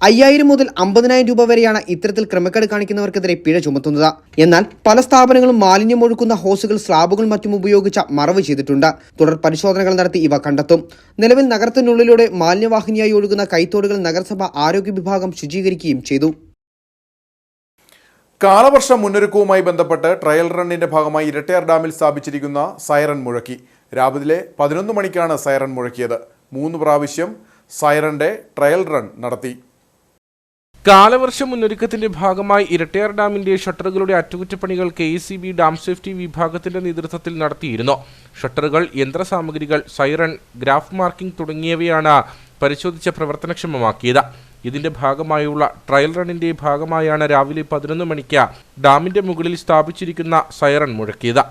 5000 മുതൽ 50,000 രൂപ വരെയാണ് ഇത്തരത്തിൽ ക്രമക്കേട് കാണിക്കുന്നവർക്കെതിരെ പിഴ ചുമത്തുന്നത്. എന്നാൽ പല സ്ഥാപനങ്ങളും മാലിന്യം ഒഴുക്കുന്ന ഹോസുകൾ, സ്ലാബുകൾ മറ്റും ഉപയോഗിച്ച് മറവ് ചെയ്തിട്ടുണ്ട്. തുടർ പരിശോധനകൾ നടത്തി ഇവ കണ്ടെത്തും. നിലവിൽ നഗരത്തിനുള്ളിലൂടെ മാലിന്യവാഹിനിയായി ഒഴുകുന്ന കൈത്തോടുകൾ നഗരസഭ ആരോഗ്യ വിഭാഗം ശുചീകരിക്കുകയും ചെയ്തു. കാലവർഷ മുന്നൊരുക്കവുമായി ബന്ധപ്പെട്ട് ട്രയൽ റണ്ണിന്റെ ഭാഗമായി ഇരട്ടയാർ ഡാമിൽ സ്ഥാപിച്ചിരിക്കുന്ന സൈറൺ മുഴക്കി. രാവിലെ 11 മണിക്കാണ് സൈറൺ മുഴക്കിയത്. 3 പ്രാവശ്യം സൈറന്റെ ട്രയൽ റൺ നടത്തി. കാലവർഷ മുന്നൊരുക്കത്തിന്റെ ഭാഗമായി ഇരട്ടയാർ ഡാമിന്റെ ഷട്ടറുകളുടെ അറ്റകുറ്റപ്പണികൾ KECB ഡാം സേഫ്റ്റി വിഭാഗത്തിന്റെ നേതൃത്വത്തിൽ നടത്തിയിരുന്നു. ഷട്ടറുകൾ, യന്ത്രസാമഗ്രികൾ, സൈറൺ, ഗ്രാഫ് മാർക്കിംഗ് തുടങ്ങിയവയാണ് പരിശോധിച്ച് പ്രവർത്തനക്ഷമമാക്കിയത്. ഇതിന്റെ ഭാഗമായുള്ള ട്രയൽ റണ്ണിന്റെ ഭാഗമായാണ് രാവിലെ 11 മണിക്ക് ഡാമിന്റെ മുകളിൽ സ്ഥാപിച്ചിരിക്കുന്ന സൈറൺ മുഴക്കിയത്.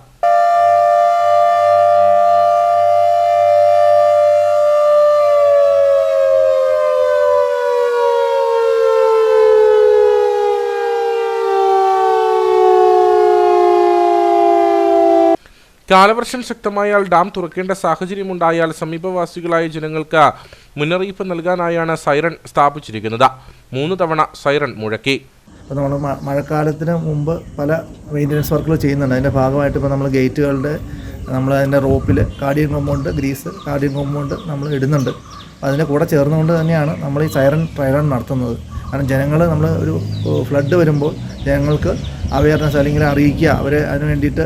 കാലവർഷം ശക്തമായാൽ ഡാം തുറക്കേണ്ട സാഹചര്യമുണ്ടായാൽ സമീപവാസികളായ ജനങ്ങൾക്ക് മുന്നറിയിപ്പ് നൽകാനായാണ് സൈറൺ സ്ഥാപിച്ചിരിക്കുന്നത്. 3 തവണ സൈറൺ മുഴക്കി. അപ്പോൾ നമ്മൾ മഴക്കാലത്തിന് മുമ്പ് പല മെയിൻ്റനൻസ് വർക്കുകൾ ചെയ്യുന്നുണ്ട്. അതിൻ്റെ ഭാഗമായിട്ട് ഇപ്പോൾ നമ്മൾ ഗേറ്റുകളുടെ അതിൻ്റെ റോപ്പിൽ കാർഡിയൻ കോമ്പൗണ്ട് ഗ്രീസ്, കാർഡിയൻ കോമ്പൗണ്ട് നമ്മൾ ഇടുന്നുണ്ട്. അതിൻ്റെ കൂടെ ചേർന്നുകൊണ്ട് തന്നെയാണ് നമ്മൾ ഈ സൈറൺ ട്രയൽ റൺ നടത്തുന്നത്. കാരണം ജനങ്ങൾ നമ്മൾ ഒരു ഫ്ലഡ് വരുമ്പോൾ ജനങ്ങൾക്ക് അവയർനെസ് അല്ലെങ്കിൽ അറിയിക്കുക, അവരെ അതിന് വേണ്ടിയിട്ട്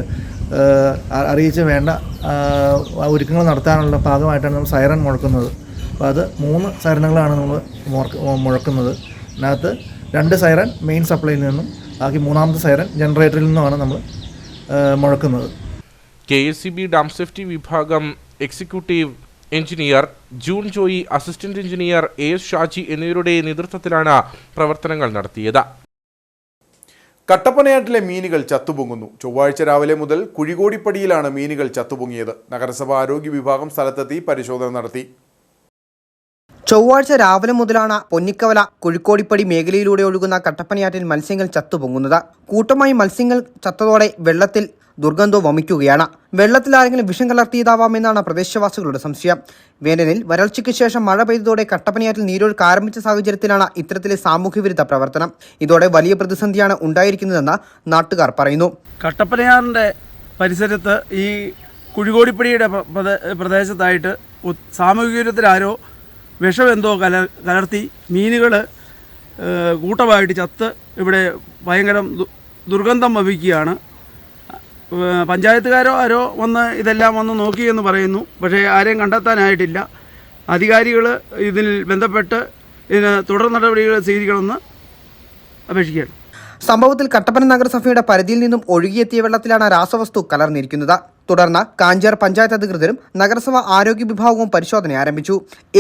അറിയിച്ച് വേണ്ട ഒരുക്കങ്ങൾ നടത്താനുള്ള ഭാഗമായിട്ടാണ് നമ്മൾ സൈറൺ മുഴക്കുന്നത്. അപ്പോൾ അത് 3 സൈറണുകളാണ് നമ്മൾ മുഴക്കുന്നത്. അതിനകത്ത് 2 സൈറൺ മെയിൻ സപ്ലൈയിൽ നിന്നും ബാക്കി 3ാമത്തെ സൈറൺ ജനറേറ്ററിൽ നിന്നുമാണ് നമ്മൾ മുഴക്കുന്നത്. KECB ഡാം സേഫ്റ്റി വിഭാഗം executive engineer June Joy, assistant engineer AS Shaji എന്നിവരുടെ നേതൃത്വത്തിലാണ് പ്രവർത്തനങ്ങൾ നടത്തിയത്. കട്ടപ്പനയാട്ടിലെ മീനുകൾ ചത്തുപൊങ്ങുന്നു. ചൊവ്വാഴ്ച രാവിലെ മുതൽ കുഴികോടിപ്പടിയിലാണ് മീനുകൾ ചത്തുപൊങ്ങിയത്. നഗരസഭ ആരോഗ്യ വിഭാഗം സ്ഥലത്തെത്തി പരിശോധന നടത്തി. ചൊവ്വാഴ്ച രാവിലെ മുതലാണ് പൊന്നിക്കവല കുഴിക്കോടിപ്പടി മേഖലയിലൂടെ ഒഴുകുന്ന കട്ടപ്പനയാറ്റിൽ മത്സ്യങ്ങൾ ചത്തുപൊങ്ങുന്നത്. കൂട്ടമായി മത്സ്യങ്ങൾ ചത്തതോടെ വെള്ളത്തിൽ ദുർഗന്ധവും വമിക്കുകയാണ്. വെള്ളത്തിൽ ആരെങ്കിലും വിഷം കലർത്തിയതാവാമെന്നാണ് പ്രദേശവാസികളുടെ സംശയം. വേനലിൽ വരൾച്ചയ്ക്ക് ശേഷം മഴ പെയ്തതോടെ കട്ടപ്പനയാറ്റിൽ നീരൊഴുക്ക് ആരംഭിച്ച സാഹചര്യത്തിലാണ് ഇത്തരത്തിലെ സാമൂഹ്യവിരുദ്ധ പ്രവർത്തനം. ഇതോടെ വലിയ പ്രതിസന്ധിയാണ് ഉണ്ടായിരിക്കുന്നതെന്ന് നാട്ടുകാർ പറയുന്നു. കട്ടപ്പനയാറിൻ്റെ പരിസരത്ത് ഈ കുഴികോടിപ്പടിയുടെ പ്രദേശത്തായിട്ട് സാമൂഹിക വിരുദ്ധരാരോ വിഷമെന്തോ കലർത്തി മീനുകൾ കൂട്ടമായിട്ട് ചത്ത് ഇവിടെ ഭയങ്കര ദുർഗന്ധം വമിക്കുകയാണ്. പഞ്ചായത്തുകാരോ ആരോ വന്ന് ഇതെല്ലാം വന്ന് നോക്കിയെന്ന് പറയുന്നു. പക്ഷേ ആരെയും കണ്ടെത്താനായിട്ടില്ല. അധികാരികൾ ഇതിൽ ബന്ധപ്പെട്ട് ഇതിന് തുടർ നടപടികൾ സ്വീകരിക്കണമെന്ന് അപേക്ഷിക്കുകയാണ്. സംഭവത്തിൽ കട്ടപ്പന നഗരസഭയുടെ പരിധിയിൽ നിന്നും ഒഴുകിയെത്തിയ വെള്ളത്തിലാണ് രാസവസ്തു കലർന്നിരിക്കുന്നത്. തുടർന്ന് കാഞ്ചാർ പഞ്ചായത്ത് അധികൃതരും നഗരസഭ ആരോഗ്യ വിഭാഗവും പരിശോധന ആരംഭിച്ചു.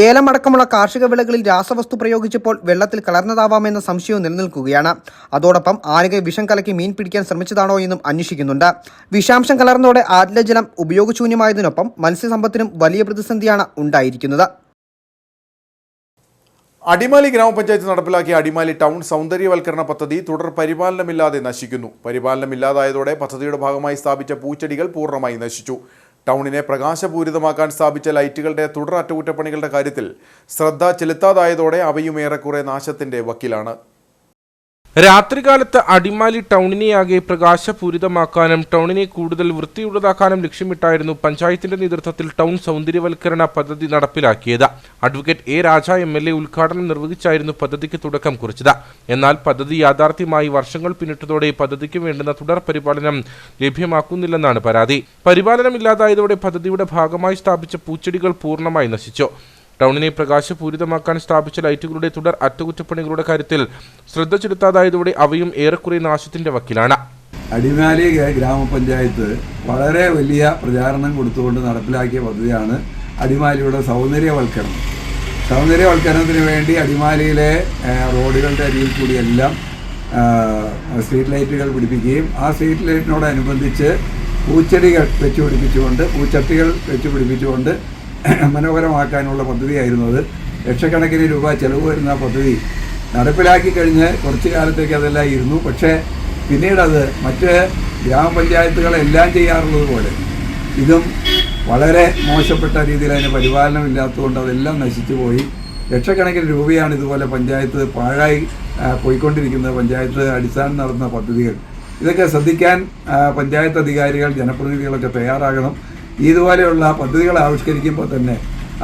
ഏലം അടക്കമുള്ള കാർഷിക വിളകളിൽ രാസവസ്തു പ്രയോഗിച്ചപ്പോൾ വെള്ളത്തിൽ കലർന്നതാവാമെന്ന സംശയവും നിലനിൽക്കുകയാണ്. അതോടൊപ്പം ആനകൾ വിഷം കലക്കി മീൻ പിടിക്കാൻ ശ്രമിച്ചതാണോ എന്നും അന്വേഷിക്കുന്നുണ്ട്. വിഷാംശം കലർന്നതോടെ ആറ്റിലെ ജലം ഉപയോഗശൂന്യമായതിനൊപ്പം മത്സ്യസമ്പത്തിനും വലിയ പ്രതിസന്ധിയാണ് ഉണ്ടായിരിക്കുന്നത്. അടിമാലി ഗ്രാമപഞ്ചായത്ത് നടപ്പിലാക്കിയ അടിമാലി ടൗൺ സൗന്ദര്യവൽക്കരണ പദ്ധതി തുടർ പരിപാലനമില്ലാതെ നശിക്കുന്നു. പരിപാലനമില്ലാതായതോടെ പദ്ധതിയുടെ ഭാഗമായി സ്ഥാപിച്ച പൂച്ചെടികൾ പൂർണ്ണമായി നശിച്ചു. ടൗണിനെ പ്രകാശപൂരിതമാക്കാൻ സ്ഥാപിച്ച ലൈറ്റുകളുടെ തുടർ അറ്റകുറ്റപ്പണികളുടെ കാര്യത്തിൽ ശ്രദ്ധ ചെലുത്താതായതോടെ അവയും ഏറെക്കുറെ നാശത്തിന്റെ വക്കിലാണ്. രാത്രികാലത്ത് അടിമാലി ടൗണിനെയാകെ പ്രകാശപൂരിതമാക്കാനും ടൗണിനെ കൂടുതൽ വൃത്തിയുള്ളതാക്കാനും ലക്ഷ്യമിട്ടായിരുന്നു പഞ്ചായത്തിന്റെ നേതൃത്വത്തിൽ ടൗൺ സൗന്ദര്യവൽക്കരണ പദ്ധതി നടപ്പിലാക്കിയത്. അഡ്വക്കേറ്റ് എ രാജ MLA ഉദ്ഘാടനം നിർവഹിച്ചായിരുന്നു പദ്ധതിക്ക് തുടക്കം കുറിച്ചത്. എന്നാൽ പദ്ധതി യാഥാർത്ഥ്യമായി വർഷങ്ങൾ പിന്നിട്ടതോടെ പദ്ധതിക്ക് വേണ്ടുന്ന തുടർ പരിപാലനം ലഭ്യമാക്കുന്നില്ലെന്നാണ് പരാതി. പരിപാലനമില്ലാതായതോടെ പദ്ധതിയുടെ ഭാഗമായി സ്ഥാപിച്ച പൂച്ചെടികൾ പൂർണ്ണമായി നശിച്ചു. ടൗണിനെ പ്രകാശപൂരിതമാക്കാൻ സ്ഥാപിച്ച ലൈറ്റുകളുടെ തുടർ അറ്റകുറ്റപ്പണികളുടെ കാര്യത്തിൽ ശ്രദ്ധ ചെലുത്താതായതോടെ അവയും ഏറെക്കുറെ നാശത്തിന്റെ വക്കിലാണ്. അടിമാലി ഗ്രാമപഞ്ചായത്ത് വളരെ വലിയ പ്രചാരണം കൊടുത്തുകൊണ്ട് നടപ്പിലാക്കിയ പദ്ധതിയാണ് അടിമാലിയുടെ സൗന്ദര്യവൽക്കരണം. സൗന്ദര്യവൽക്കരണത്തിന് വേണ്ടി അടിമാലിയിലെ റോഡുകളുടെ അരികിൽ കൂടിയെല്ലാം സ്ട്രീറ്റ് ലൈറ്റുകൾ പിടിപ്പിക്കുകയും ആ സ്ട്രീറ്റ് ലൈറ്റിനോടനുബന്ധിച്ച് പൂച്ചെടികൾ വെച്ചുപിടിപ്പിച്ചുകൊണ്ട് പൂച്ചട്ടികൾ വെച്ചുപിടിപ്പിച്ചുകൊണ്ട് മനോഹരമാക്കാനുള്ള പദ്ധതിയായിരുന്നത്. ലക്ഷക്കണക്കിന് രൂപ ചെലവ് വരുന്ന പദ്ധതി നടപ്പിലാക്കി കഴിഞ്ഞ് കുറച്ചു കാലത്തേക്ക് അതെല്ലാം ഇരുന്നു. പക്ഷേ പിന്നീടത് മറ്റ് ഗ്രാമപഞ്ചായത്തുകളെല്ലാം ചെയ്യാറുള്ളത് പോലെ ഇതും വളരെ മോശപ്പെട്ട രീതിയിൽ അതിന് പരിപാലനമില്ലാത്തതുകൊണ്ട് അതെല്ലാം നശിച്ചു പോയി. ലക്ഷക്കണക്കിന് രൂപയാണ് ഇതുപോലെ പഞ്ചായത്ത് പാഴായി പോയിക്കൊണ്ടിരിക്കുന്നത്. പഞ്ചായത്ത് അടിസ്ഥാനം നടത്തുന്ന പദ്ധതികൾ ഇതൊക്കെ ശ്രദ്ധിക്കാൻ പഞ്ചായത്ത് അധികാരികൾ ജനപ്രതിനിധികളൊക്കെ തയ്യാറാകണം. ഇതുപോലെയുള്ള പദ്ധതികൾ ആവിഷ്കരിക്കുമ്പോൾ തന്നെ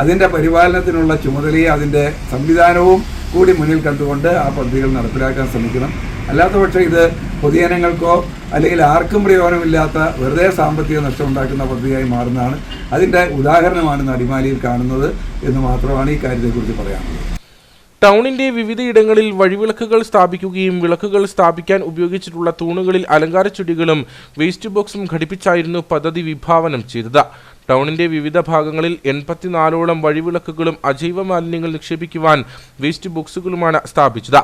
അതിൻ്റെ പരിപാലനത്തിനുള്ള ചുമതലയും അതിൻ്റെ സംവിധാനവും കൂടി മുന്നിൽ കണ്ടുകൊണ്ട് ആ പദ്ധതികൾ നടപ്പിലാക്കാൻ ശ്രമിക്കണം. അല്ലാത്തപക്ഷം ഇത് പൊതുജനങ്ങൾക്കോ അല്ലെങ്കിൽ ആർക്കും പ്രയോജനമില്ലാത്ത വെറുതെ സാമ്പത്തിക നഷ്ടം ഉണ്ടാക്കുന്ന പദ്ധതിയായി മാറുന്നതാണ്. അതിൻ്റെ ഉദാഹരണമാണ് അടിമാലിയിൽ കാണുന്നത് എന്ന് മാത്രമാണ് ഈ കാര്യത്തെക്കുറിച്ച് പറയാനുള്ളത്. ടൗണിന്റെ വിവിധയിടങ്ങളിൽ വഴിവിളക്കുകൾ സ്ഥാപിക്കുകയും വിളക്കുകൾ സ്ഥാപിക്കാൻ ഉപയോഗിച്ചിട്ടുള്ള തൂണുകളിൽ അലങ്കാര ചെടികളും വേസ്റ്റ് ബോക്സും ഘടിപ്പിച്ചായിരുന്നു പദ്ധതി വിഭാവനം ചെയ്തത്. ടൗണിന്റെ വിവിധ ഭാഗങ്ങളിൽ 84ഓളം വഴിവിളക്കുകളും അജൈവ മാലിന്യങ്ങൾ നിക്ഷേപിക്കുവാൻ വേസ്റ്റ് ബോക്സുകളുമാണ് സ്ഥാപിച്ചത്.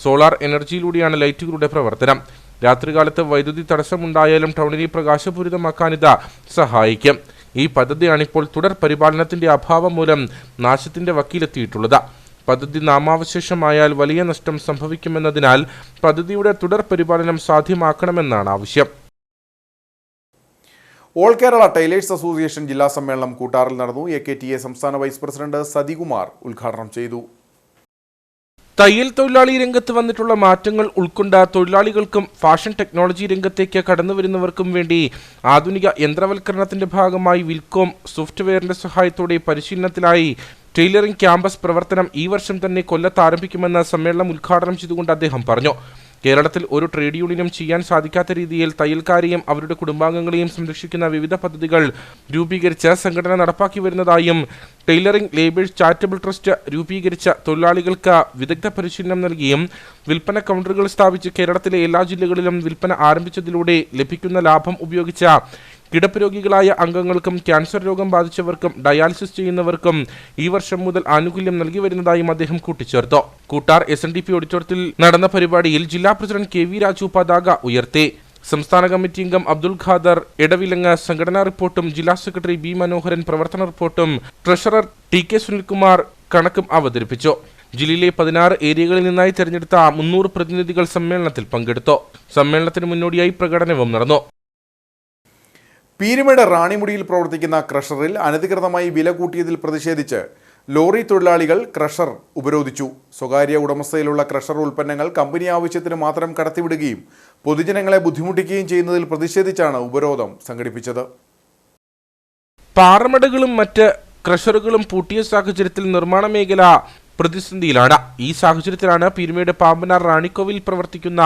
സോളാർ എനർജിയിലൂടെയാണ് ലൈറ്റുകളുടെ പ്രവർത്തനം. രാത്രികാലത്ത് വൈദ്യുതി തടസ്സമുണ്ടായാലും ടൗണിനെ പ്രകാശപൂരിതമാക്കാനിത് സഹായിക്കും. ഈ പദ്ധതിയാണിപ്പോൾ തുടർ പരിപാലനത്തിന്റെ അഭാവം മൂലം നാശത്തിന്റെ വക്കിലെത്തിയിട്ടുള്ളത്. പദ്ധതി നാമാവശേഷമായാൽ വലിയ നഷ്ടം സംഭവിക്കുമെന്നതിനാൽ പദ്ധതിയുടെ തുടർ പരിപാലനം സാധ്യമാക്കണമെന്നാണ് ആവശ്യം. ഓൾ കേരള ടൈലേഴ്സ് അസോസിയേഷൻ ജില്ലാ സമ്മേളനം കൂട്ടാറിൽ നടന്നു. AKTA സംസ്ഥാന വൈസ് പ്രസിഡന്റ് സതികുമാർ ഉദ്ഘാടനം ചെയ്തു. തയ്യൽ തൊഴിലാളി രംഗത്ത് വന്നിട്ടുള്ള മാറ്റങ്ങൾ ഉൾക്കൊണ്ട തൊഴിലാളികൾക്കും ഫാഷൻ ടെക്നോളജി രംഗത്തേക്ക് കടന്നുവരുന്നവർക്കും വേണ്ടി ആധുനിക യന്ത്രവൽക്കരണത്തിന്റെ ഭാഗമായി വിൽകോം സോഫ്റ്റ്വെയറിന്റെ സഹായത്തോടെ പരിശീലനത്തിലായി ടൈലറിംഗ് ക്യാമ്പസ് പ്രവർത്തനം ഈ വർഷം തന്നെ കൊല്ലത്ത് ആരംഭിക്കുമെന്ന് സമ്മേളനം ഉദ്ഘാടനം ചെയ്തുകൊണ്ട് അദ്ദേഹം പറഞ്ഞു. കേരളത്തിൽ ഒരു ട്രേഡ് യൂണിയനും ചെയ്യാൻ സാധിക്കാത്ത രീതിയിൽ തയ്യൽക്കാരെയും അവരുടെ കുടുംബാംഗങ്ങളെയും സംരക്ഷിക്കുന്ന വിവിധ പദ്ധതികൾ രൂപീകരിച്ച് സംഘടന നടപ്പാക്കി വരുന്നതായും ടൈലറിംഗ് ലേബേഴ്സ് ചാരിറ്റബിൾ ട്രസ്റ്റ് രൂപീകരിച്ച തൊഴിലാളികൾക്ക് വിദഗ്ധ പരിശീലനം നൽകിയും വിൽപ്പന കൗണ്ടറുകൾ സ്ഥാപിച്ച് കേരളത്തിലെ എല്ലാ ജില്ലകളിലും വിൽപ്പന ആരംഭിച്ചതിലൂടെ ലഭിക്കുന്ന ലാഭം ഉപയോഗിച്ച കിടപ്പ് രോഗികളായ അംഗങ്ങൾക്കും ക്യാൻസർ രോഗം ബാധിച്ചവർക്കും ഡയാലിസിസ് ചെയ്യുന്നവർക്കും ഈ വർഷം മുതൽ ആനുകൂല്യം നൽകി വരുന്നതായും അദ്ദേഹം കൂട്ടിച്ചേർത്തു. കൂട്ടാർ SNDP ഓഡിറ്റോറിയത്തിൽ നടന്ന പരിപാടിയിൽ ജില്ലാ പ്രസിഡന്റ് KV രാജു പതാക ഉയർത്തി. സംസ്ഥാന കമ്മിറ്റി അംഗം അബ്ദുൽ ഖാദർ ഇടവിലങ്ങ് സംഘടനാ റിപ്പോർട്ടും ജില്ലാ സെക്രട്ടറി B മനോഹരൻ പ്രവർത്തന റിപ്പോർട്ടും ട്രഷറർ TK സുനിൽകുമാർ കണക്കും അവതരിപ്പിച്ചു. ജില്ലയിലെ 16 ഏരിയകളിൽ നിന്നായി തെരഞ്ഞെടുത്ത 300 പ്രതിനിധികൾ സമ്മേളനത്തിൽ പങ്കെടുത്തു. സമ്മേളനത്തിന് മുന്നോടിയായി പ്രകടനവും നടന്നു. പീരുമേട് റാണിമുടിയിൽ പ്രവർത്തിക്കുന്ന ക്രഷറിൽ അനധികൃതമായി വില കൂട്ടിയതിൽ പ്രതിഷേധിച്ച് ലോറി തൊഴിലാളികൾ ക്രഷർ ഉപരോധിച്ചു. സ്വകാര്യ ഉടമസ്ഥയിലുള്ള ക്രഷർ ഉൽപ്പന്നങ്ങൾ കമ്പനി ആവശ്യത്തിന് മാത്രം കടത്തിവിടുകയും പൊതുജനങ്ങളെ ബുദ്ധിമുട്ടിക്കുകയും ചെയ്യുന്നതിൽ പ്രതിഷേധിച്ചാണ് ഉപരോധം സംഘടിപ്പിച്ചത്. പാറമടകളും മറ്റ് ക്രഷറുകളും പൂട്ടിയ സാഹചര്യത്തിൽ നിർമ്മാണ മേഖല പ്രതിസന്ധിയിലാണ്. ഈ സാഹചര്യത്തിലാണ് പീരുമേട് പാമ്പനാർ റാണിക്കോവിൽ പ്രവർത്തിക്കുന്ന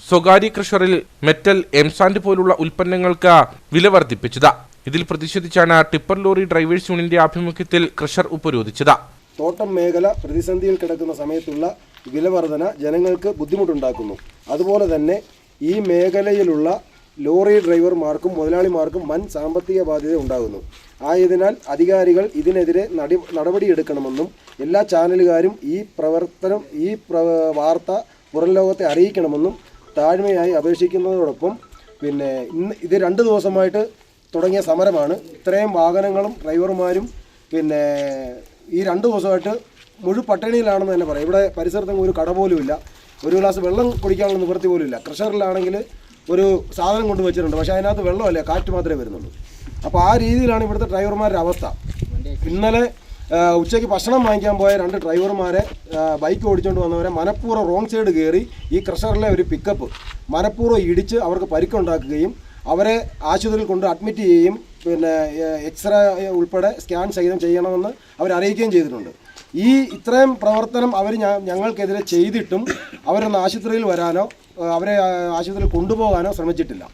സ്വകാര്യ ക്രഷറിൽ മെറ്റൽ, എംസാൻഡ് പോലുള്ള ഉൽപ്പന്നങ്ങൾക്ക് വില വർദ്ധിപ്പിച്ചത്. ഇതിൽ പ്രതിഷേധിച്ചാണ് ടിപ്പർ ലോറി ഡ്രൈവേഴ്സ് യൂണിയന്റെ ആഭിമുഖ്യത്തിൽ ക്രഷർ ഉപരോധിച്ചത്. തോട്ടം മേഖല പ്രതിസന്ധിയിൽ കിടക്കുന്ന സമയത്തുള്ള വിലവർധന ജനങ്ങൾക്ക് ബുദ്ധിമുട്ടുണ്ടാക്കുന്നു. അതുപോലെ തന്നെ ഈ മേഖലയിലുള്ള ലോറി ഡ്രൈവർമാർക്കും മുതലാളിമാർക്കും വൻ സാമ്പത്തിക ബാധ്യത ഉണ്ടാകുന്നു. ആയതിനാൽ അധികാരികൾ ഇതിനെതിരെ നടപടിയെടുക്കണമെന്നും എല്ലാ ചാനലുകാരും ഈ വാർത്ത പുറം ലോകത്തെ അറിയിക്കണമെന്നും താഴ്മയായി അപേക്ഷിക്കുന്നതോടൊപ്പം ഇത് 2 ദിവസമായിട്ട് തുടങ്ങിയ സമരമാണ്. ഇത്രയും വാഹനങ്ങളും ഡ്രൈവർമാരും ഈ 2 ദിവസമായിട്ട് പട്ടിണിയിലാണെന്ന് തന്നെ പറയാം. ഇവിടെ പരിസരത്തെങ്കിലും ഒരു കട പോലും ഇല്ല, ഒരു ഗ്ലാസ് വെള്ളം കുടിക്കാനുള്ള നിവൃത്തി പോലും ഇല്ല. ക്രഷറിലാണെങ്കിൽ ഒരു സാധനം കൊണ്ട് വെച്ചിട്ടുണ്ട്, പക്ഷേ അതിനകത്ത് വെള്ളമല്ല, കാറ്റ് മാത്രമേ വരുന്നുള്ളൂ. അപ്പോൾ ആ രീതിയിലാണ് ഇവിടുത്തെ ഡ്രൈവർമാരുടെ അവസ്ഥ. ഇന്നലെ ഉച്ചയ്ക്ക് ഭക്ഷണം വാങ്ങിക്കാൻ പോയ 2 ഡ്രൈവർമാരെ ബൈക്ക് ഓടിച്ചുകൊണ്ട് വന്നവരെ മനഃപൂർവ്വം റോങ് സൈഡ് കയറി ഈ ക്രഷറിലെ ഒരു പിക്കപ്പ് മനഃപൂർവ്വം ഇടിച്ച് അവർക്ക് പരിക്കുണ്ടാക്കുകയും അവരെ ആശുപത്രിയിൽ കൊണ്ട് അഡ്മിറ്റ് ചെയ്യുകയും എക്സ്റേ ഉൾപ്പെടെ സ്കാൻ ചെയ്യണമെന്ന് അവരറിയിക്കുകയും ചെയ്തിട്ടുണ്ട്. ഇത്രയും പ്രവർത്തനം അവർ ഞങ്ങൾക്കെതിരെ ചെയ്തിട്ടും അവരൊന്ന് ആശുപത്രിയിൽ വരാനോ അവരെ ആശുപത്രിയിൽ കൊണ്ടുപോകാനോ ശ്രമിച്ചിട്ടില്ല.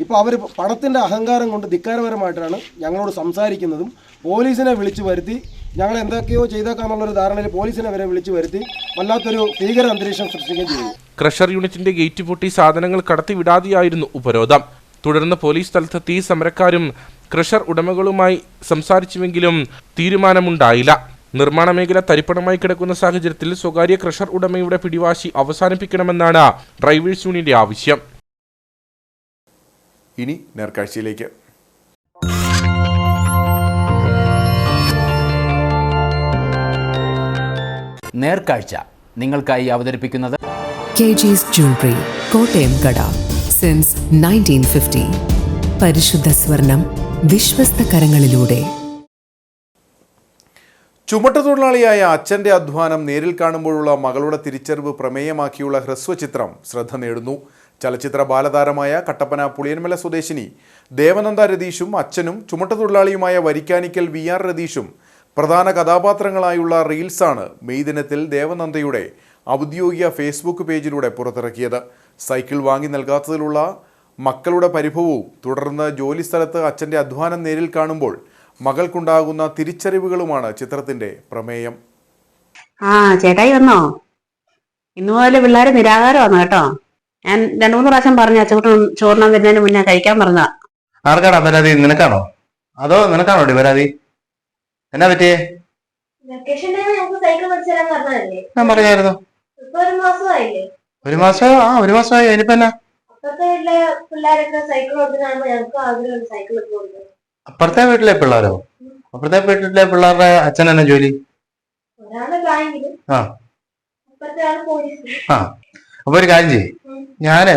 ഇപ്പോൾ അവർ പണത്തിൻ്റെ അഹങ്കാരം കൊണ്ട് ധിക്കാരപരമായിട്ടാണ് ഞങ്ങളോട് സംസാരിക്കുന്നതും പോലീസിനെ വിളിച്ചു വരുത്തി ഞങ്ങൾ എന്തൊക്കെയോ ചെയ്തേക്കാന്നുള്ളൊരു ധാരണയിൽ പോലീസിനെ വരെ വിളിച്ചു വരുത്തി വല്ലാത്തൊരു ഭീകര അന്തരീക്ഷം സൃഷ്ടിക്കുകയും ചെയ്തു. ക്രഷർ യൂണിറ്റിന്റെ ഗേറ്റ് പൊട്ടി സാധനങ്ങൾ കടത്തിവിടാതെയായിരുന്നു ഉപരോധം. തുടർന്ന് പോലീസ് സ്ഥലത്തെത്തി സമരക്കാരും ക്രഷർ ഉടമകളുമായി സംസാരിച്ചുവെങ്കിലും തീരുമാനമുണ്ടായില്ല. നിർമ്മാണ മേഖല തരിപ്പണമായി കിടക്കുന്ന സാഹചര്യത്തിൽ സ്വകാര്യ ക്രഷർ ഉടമയുടെ പിടിവാശി അവസാനിപ്പിക്കണമെന്നാണ് ഡ്രൈവേഴ്സ് യൂണിയന്റെ ആവശ്യം. ഇനി നേർക്കാഴ്ചയിലേക്ക്. നേർക്കാഴ്ച നിങ്ങൾക്കായി അവതരിപ്പിക്കുന്നത് KG's Jewelry, കോട്ടയം കട. സിൻസ് 1950. പരിശുദ്ധ സ്വർണം വിശ്വസ്ത കരങ്ങളിലൂടെ. ചുമട്ടുതൊഴിലാളിയായ അച്ഛന്റെ അധ്വാനം നേരിൽ കാണുമ്പോഴുള്ള മകളുടെ തിരിച്ചറിവ് പ്രമേയമാക്കിയുള്ള ഹ്രസ്വചിത്രം ശ്രദ്ധ നേടുന്നു. ചലച്ചിത്ര ബാലതാരമായ കട്ടപ്പന പുളിയൻമല സ്വദേശിനി ദേവനന്ദ രതീഷും അച്ഛനും ചുമട്ടുതൊഴിലാളിയുമായ വരിക്കാനിക്കൽ VR രതീഷും പ്രധാന കഥാപാത്രങ്ങളായുള്ള റീൽസാണ് മെയ് ദിനത്തിൽ ദേവനന്ദയുടെ ഔദ്യോഗിക ഫേസ്ബുക്ക് പേജിലൂടെ പുറത്തിറക്കിയത്. സൈക്കിൾ വാങ്ങി നൽകാത്തതിലുള്ള മക്കളുടെ പരിഭവവും തുടർന്ന് ജോലിസ്ഥലത്ത് അച്ഛൻ്റെ അധ്വാനം നേരിൽ കാണുമ്പോൾ മകൾക്കുണ്ടാകുന്ന തിരിച്ചറിവുകളുമാണ് ചിത്രത്തിന്റെ പ്രമേയം. ചേട്ടായി വന്നോ? ഇന്നു മുതൽ പിള്ളേർ നിരാഹാരമാണ് കേട്ടോ. ഞാൻ 2-3 പ്രാവശ്യം പറഞ്ഞു അച്ചോട്ടും ചോറിനാൻ വരുന്നതിന് മുന്നേ കഴിക്കാൻ പറഞ്ഞ. ആർക്കാണോ പരാതി? നിനക്കാണോ അതോ നിനക്കാണോ പരാതി? എന്നാ പറ്റിയേ? ഞാൻ പറഞ്ഞായിരുന്നു. 1 മാസം? 1 മാസമായി. അതിനിപ്പോ എന്നാ? അപ്പുറത്തെ വീട്ടിലെ പിള്ളേരോ? അപ്പുറത്തെ വീട്ടിലെ പിള്ളേരുടെ അച്ഛൻ എന്നാ ജോലി? അപ്പൊ ഒരു കാര്യം ചെയ്യ്, ഞാന്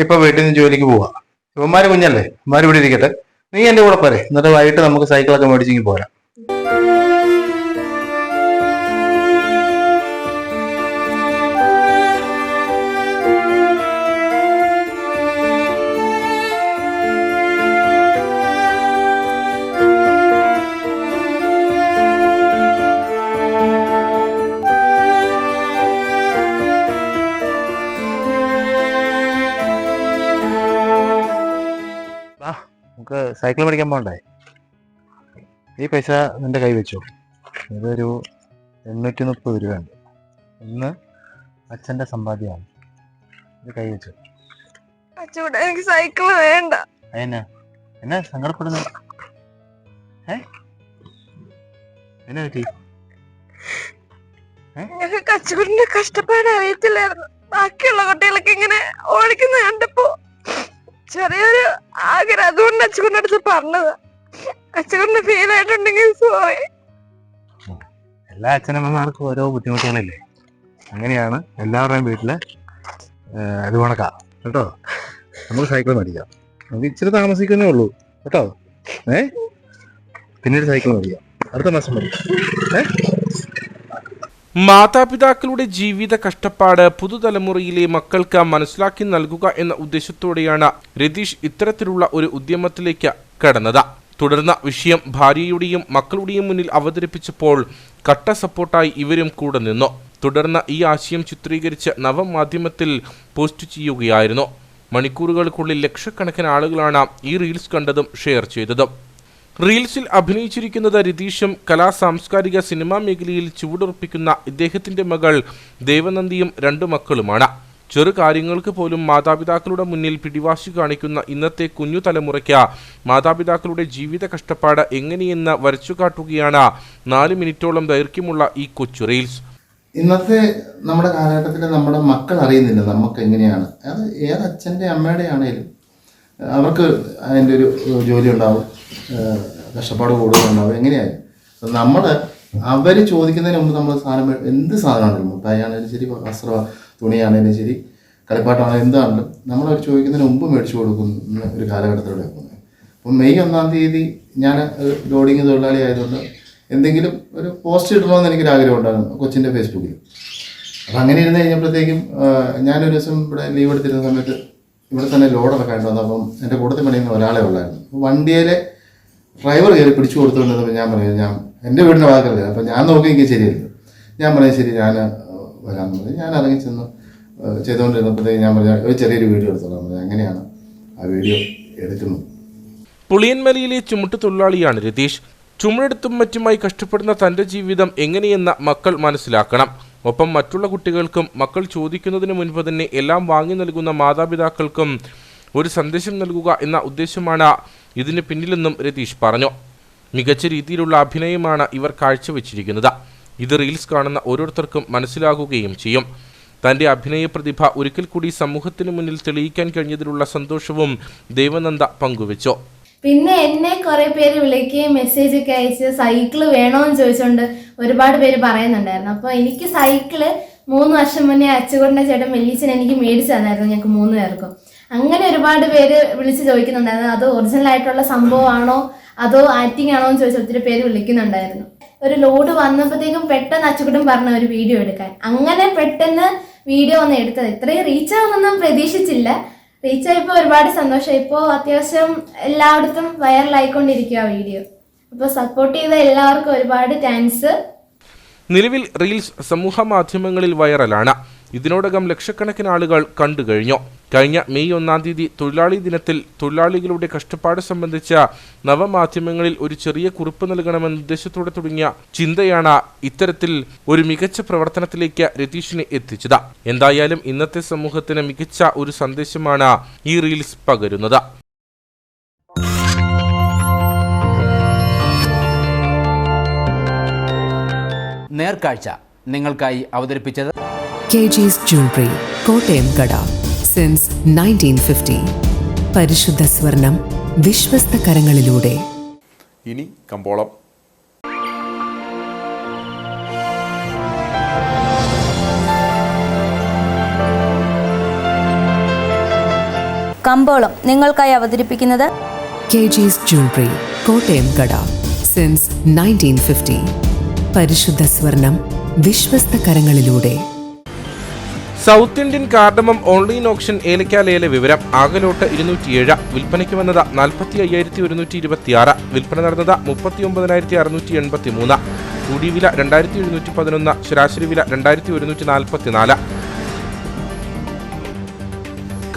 ഇപ്പൊ വീട്ടിൽ നിന്ന് ജോലിക്ക് പോവാ. ഇവന്മാര് കുഞ്ഞല്ലേ, ഇവന്മാര് ഇവിടെ ഇരിക്കട്ടെ, നീ എന്റെ കൂടെ പോരെ. എന്നിട്ട് വൈകിട്ട് നമുക്ക് സൈക്കിളൊക്കെ മേടിച്ചെങ്കിൽ പോരാ. നമുക്ക് സൈക്കിൾ മേടിക്കാൻ പോകണ്ടേ? ഈ പൈസ നിന്റെ കൈ വെച്ചോ. ഇതൊരു 830 രൂപയുണ്ട്. ഇന്ന് അച്ഛൻ്റെ സമ്പാദ്യമാണ്. ഇത് കൈ വെച്ചോ. എനിക്ക് സൈക്കിൾ വേണ്ട. എന്നാ സങ്കടപ്പെടുന്നു? എന്നാ പറ്റി? ഞങ്ങൾക്ക് കച്ചവടത്തിന്റെ കഷ്ടപ്പാട് അറിയത്തില്ലായിരുന്നു. ബാക്കിയുള്ള കുട്ടികളൊക്കെ ഇങ്ങനെ ഓടിക്കുന്ന കണ്ടപ്പോ ചെറിയൊരു ആഗ്രഹം, അതുകൊണ്ട് അച്ഛൻ്റെ അടുത്ത് പറഞ്ഞത്. അച്ഛൻ്റെ ഫീൽ ആയിട്ടുണ്ടെങ്കിൽ സോറി. എല്ലാ അച്ഛനമ്മമാർക്കും ഓരോ ബുദ്ധിമുട്ടുകളില്ലേ, അങ്ങനെയാണ് എല്ലാവരുടെയും വീട്ടില്. അത് കണക്കാ കേട്ടോ. നമുക്ക് സൈക്കിൾ മേടിക്കാം. നമുക്ക് ഇച്ചിരി താമസിക്കുന്നേ ഉള്ളൂ കേട്ടോ. പിന്നീട് സൈക്കിൾ മേടിക്കാം, അടുത്ത മാസം മേടിക്കാം. മാതാപിതാക്കളുടെ ജീവിത കഷ്ടപ്പാട് പുതുതലമുറയിലെ മക്കൾക്ക് മനസ്സിലാക്കി നൽകുക എന്ന ഉദ്ദേശത്തോടെയാണ് രതീഷ് ഇത്തരത്തിലുള്ള ഒരു ഉദ്യമത്തിലേക്ക് കടന്നത്. തുടർന്ന് വിഷയം ഭാര്യയുടെയും മക്കളുടെയും മുന്നിൽ അവതരിപ്പിച്ചപ്പോൾ കട്ട സപ്പോർട്ടായി ഇവരും കൂടെ നിന്നു. തുടർന്ന് ഈ ആശയം ചിത്രീകരിച്ച് നവമാധ്യമത്തിൽ പോസ്റ്റ് ചെയ്യുകയായിരുന്നു. മണിക്കൂറുകൾക്കുള്ളിൽ ലക്ഷക്കണക്കിന് ആളുകളാണ് ഈ റീൽസ് കണ്ടതും ഷെയർ ചെയ്തതും. റീൽസിൽ അഭിനയിച്ചിരിക്കുന്നത് രതീഷും കലാ സാംസ്കാരിക സിനിമാ മേഖലയിൽ ചുവടുറപ്പിക്കുന്ന ഇദ്ദേഹത്തിന്റെ മകൾ ദേവനന്ദിയും 2 മക്കളുമാണ്. ചെറു കാര്യങ്ങൾക്ക് പോലും മാതാപിതാക്കളുടെ മുന്നിൽ പിടിവാശി കാണിക്കുന്ന ഇന്നത്തെ കുഞ്ഞു തലമുറയ്ക്ക് മാതാപിതാക്കളുടെ ജീവിത കഷ്ടപ്പാട് എങ്ങനെയെന്ന് വരച്ചുകാട്ടുകയാണ് 4 മിനിറ്റോളം ദൈർഘ്യമുള്ള ഈ കൊച്ചു റീൽസ്. ഇന്നത്തെ നമ്മുടെ കാലഘട്ടത്തിൽ നമ്മുടെ മക്കൾ അറിയുന്നില്ല നമുക്ക് എങ്ങനെയാണ്. അത് ഏത് അച്ഛൻ്റെ അമ്മയുടെ ആണെങ്കിലും അവർക്ക് അതിൻ്റെ ഒരു ജോലി ഉണ്ടാവും, കഷ്ടപ്പാട് കൂടുതലുണ്ടാവും. എങ്ങനെയായാലും നമ്മൾ അവർ ചോദിക്കുന്നതിന് മുമ്പ് നമ്മൾ എന്ത് സാധനമാണെങ്കിലും, മുട്ടായാണെങ്കിലും ശരി, വസ്ത്ര തുണിയാണെങ്കിലും ശരി, കളിപ്പാട്ടാണെങ്കിലും എന്താണെങ്കിലും നമ്മളവർ ചോദിക്കുന്നതിന് മുമ്പ് മേടിച്ചു കൊടുക്കുന്ന ഒരു കാലഘട്ടത്തിലൂടെ പോകുന്നത്. അപ്പം മെയ് 1-ാം തീയതി ഞാൻ ലോഡിങ് തൊഴിലാളി ആയതുകൊണ്ട് എന്തെങ്കിലും ഒരു പോസ്റ്റ് ഇടണമെന്ന് എനിക്കൊരാഗ്രഹം ഉണ്ടായിരുന്നു കൊച്ചിൻ്റെ ഫേസ്ബുക്കിൽ. അപ്പം അങ്ങനെ ഇരുന്ന് കഴിഞ്ഞപ്പോഴത്തേക്കും ഞാനൊരു ദിവസം ഇവിടെ ലീവ് എടുത്തിരുന്ന സമയത്ത് ഇവിടെ തന്നെ ലോഡ് ഇറക്കാനായിട്ട് വന്നു. അപ്പം എൻ്റെ കൂട്ടത്തിൽ പണിയുന്ന ഒരാളെ ഉള്ളായിരുന്നു. അപ്പോൾ വണ്ടിയിലെ ഡ്രൈവർ കയറി പിടിച്ചു കൊടുത്തുകൊണ്ടിരുന്നപ്പോൾ ഞാൻ പറഞ്ഞു, ഞാൻ എൻ്റെ വീടിൻ്റെ വാക്കല്ലേ, അപ്പം ഞാൻ നോക്കി എനിക്ക് ശരിയല്ലോ. ഞാൻ പറഞ്ഞു ശരി ഞാൻ വരാമെന്ന് പറഞ്ഞു. ഞാൻ ഇറങ്ങി ചെന്ന് ചെയ്തുകൊണ്ടിരുന്നപ്പോഴത്തേക്ക് ഞാൻ പറഞ്ഞു ഒരു ചെറിയൊരു വീഡിയോ എടുത്തോളാം പറഞ്ഞു. അങ്ങനെയാണ് ആ വീഡിയോ എടുക്കുന്നത്. പുളിയൻമലയിലെ ചുമട്ട് തൊഴിലാളിയാണ് രതീഷ്. ചുമടെടുത്തും മറ്റുമായി കഷ്ടപ്പെടുന്ന തൻ്റെ ജീവിതം എങ്ങനെയെന്ന് മക്കൾ മനസ്സിലാക്കണം. ഒപ്പം മറ്റുള്ള കുട്ടികൾക്കും മക്കൾ ചോദിക്കുന്നതിന് മുൻപ് തന്നെ എല്ലാം വാങ്ങി നൽകുന്ന മാതാപിതാക്കൾക്കും ഒരു സന്ദേശം നൽകുക എന്ന ഉദ്ദേശമാണ് ഇതിന് പിന്നിലെന്നും രതീഷ് പറഞ്ഞു. മികച്ച രീതിയിലുള്ള അഭിനയമാണ് ഇവർ കാഴ്ചവെച്ചിരിക്കുന്നത്. ഇത് റീൽസ് കാണുന്ന ഓരോരുത്തർക്കും മനസ്സിലാകുകയും ചെയ്യും. തൻ്റെ അഭിനയ പ്രതിഭ ഒരിക്കൽ കൂടി സമൂഹത്തിന് മുന്നിൽ തെളിയിക്കാൻ കഴിഞ്ഞതിലുള്ള സന്തോഷവും ദേവനന്ദ പങ്കുവെച്ചു. പിന്നെ എന്നെ കുറേ പേര് വിളിക്കുകയും മെസ്സേജൊക്കെ അയച്ച് സൈക്കിള് വേണോന്ന് ചോദിച്ചുകൊണ്ട് ഒരുപാട് പേര് പറയുന്നുണ്ടായിരുന്നു. അപ്പോൾ എനിക്ക് സൈക്കിള് 3 വർഷം മുന്നേ അച്ചുകൊണ്ട ചേട്ടൻ വെല്ലിച്ചൻ എനിക്ക് മേടിച്ചു തന്നായിരുന്നു, ഞങ്ങൾക്ക് 3 പേർക്കും. അങ്ങനെ ഒരുപാട് പേര് വിളിച്ച് ചോദിക്കുന്നുണ്ടായിരുന്നു അത് ഒറിജിനൽ ആയിട്ടുള്ള സംഭവമാണോ അതോ ആക്ടിങ് ആണോ എന്ന് ചോദിച്ച് ഒത്തിരി പേര് വിളിക്കുന്നുണ്ടായിരുന്നു. ഒരു ലോഡ് വന്നപ്പോഴത്തേക്കും പെട്ടെന്ന് അച്ചുകുട്ടൻ പറഞ്ഞ ഒരു വീഡിയോ എടുക്കാൻ, അങ്ങനെ പെട്ടെന്ന് വീഡിയോ ഒന്ന് എടുത്തത്. ഇത്രയും റീച്ച് ആവുമെന്നൊന്നും പ്രതീക്ഷിച്ചില്ല. റീച്ച് ആയപ്പോൾ ഒരുപാട് സന്തോഷം. ഇപ്പോൾ അത്യാവശ്യം എല്ലായിടത്തും വൈറലായിക്കൊണ്ടിരിക്കുക വീഡിയോ. അപ്പോൾ സപ്പോർട്ട് ചെയ്ത എല്ലാവർക്കും ഒരുപാട് താങ്ക്സ്. നിലവിൽ റീൽസ് സമൂഹ മാധ്യമങ്ങളിൽ വൈറലാണ്. ഇതിനോടകം ലക്ഷക്കണക്കിന് ആളുകൾ കണ്ടു കഴിഞ്ഞു. കഴിഞ്ഞ മെയ് 1-ാം തീയതി തൊഴിലാളി ദിനത്തിൽ തൊഴിലാളികളുടെ കഷ്ടപ്പാട് സംബന്ധിച്ച നവമാധ്യമങ്ങളിൽ ഒരു ചെറിയ കുറിപ്പ് നൽകണമെന്ന ഉദ്ദേശത്തോടെ തുടങ്ങിയ ചിന്തയാണ് ഇത്തരത്തിൽ ഒരു മികച്ച പ്രവർത്തനത്തിലേക്ക് രതീഷിനെ എത്തിച്ചത്. എന്തായാലും ഇന്നത്തെ സമൂഹത്തിന് മികച്ച ഒരു സന്ദേശമാണ് ഈ റീൽസ് പകരുന്നത്. നേർക്കാഴ്ച നിങ്ങൾക്കായി അവതരിപ്പിച്ചത് KG's Jewelry, കോട്ടയം കട. സിൻസ് 1950. പരിശുദ്ധ സ്വർണം വിശ്വസ്ത കരങ്ങളിലൂടെ. ഇനി കമ്പോളം. കമ്പോളം നിങ്ങൾക്കായി അവതരിപ്പിക്കുന്നത് KG's Jewelry, കോട്ടയം കട. സിൻസ് 1950. പരിശുദ്ധ സ്വർണം വിശ്വസ്ത കരങ്ങളിലൂടെ. South Indian cardamom online option ഏലക്ക ലേല വിവരം. ആകെ ലോട്ട് 207. വിൽപ്പനയ്ക്ക് വന്നത് 45,126. വിൽപ്പന നടന്നത് 39,683. കൂടിയ വില 2,711. ശരാശരി വില 2,144.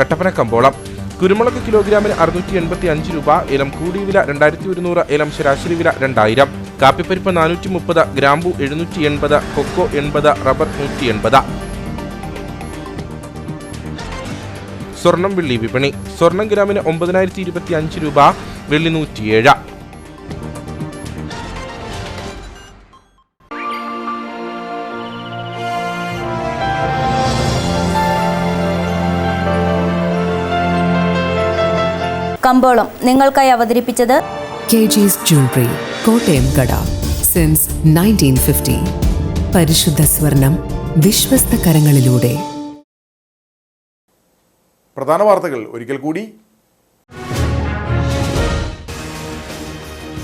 കട്ടപ്പന കമ്പോളം. കുരുമുളക് കിലോഗ്രാമിന് 685 രൂപ. ഏലം കൂടിയ വില 2,100. ഏലം ശരാശരി വില 2,000. കാപ്പിപ്പരിപ്പ് 430. ഗ്രാമ്പു 780. കൊക്കോ 80. റബ്ബർ 180. സ്വർണം വെള്ളി വിപണി. സ്വർണം ഗ്രാമിന് 9,025 രൂപ. വെള്ളി 107. കമ്പോളം നിങ്ങൾക്കായി അവതരിപ്പിച്ചത് KG's Jewelry, കോട്ടയം കട. സിൻസ് 1950. പരിശുദ്ധ സ്വർണം വിശ്വസ്ത കരങ്ങളിലൂടെ. പ്രധാന വാർത്തകൾ ഒരിക്കൽ കൂടി.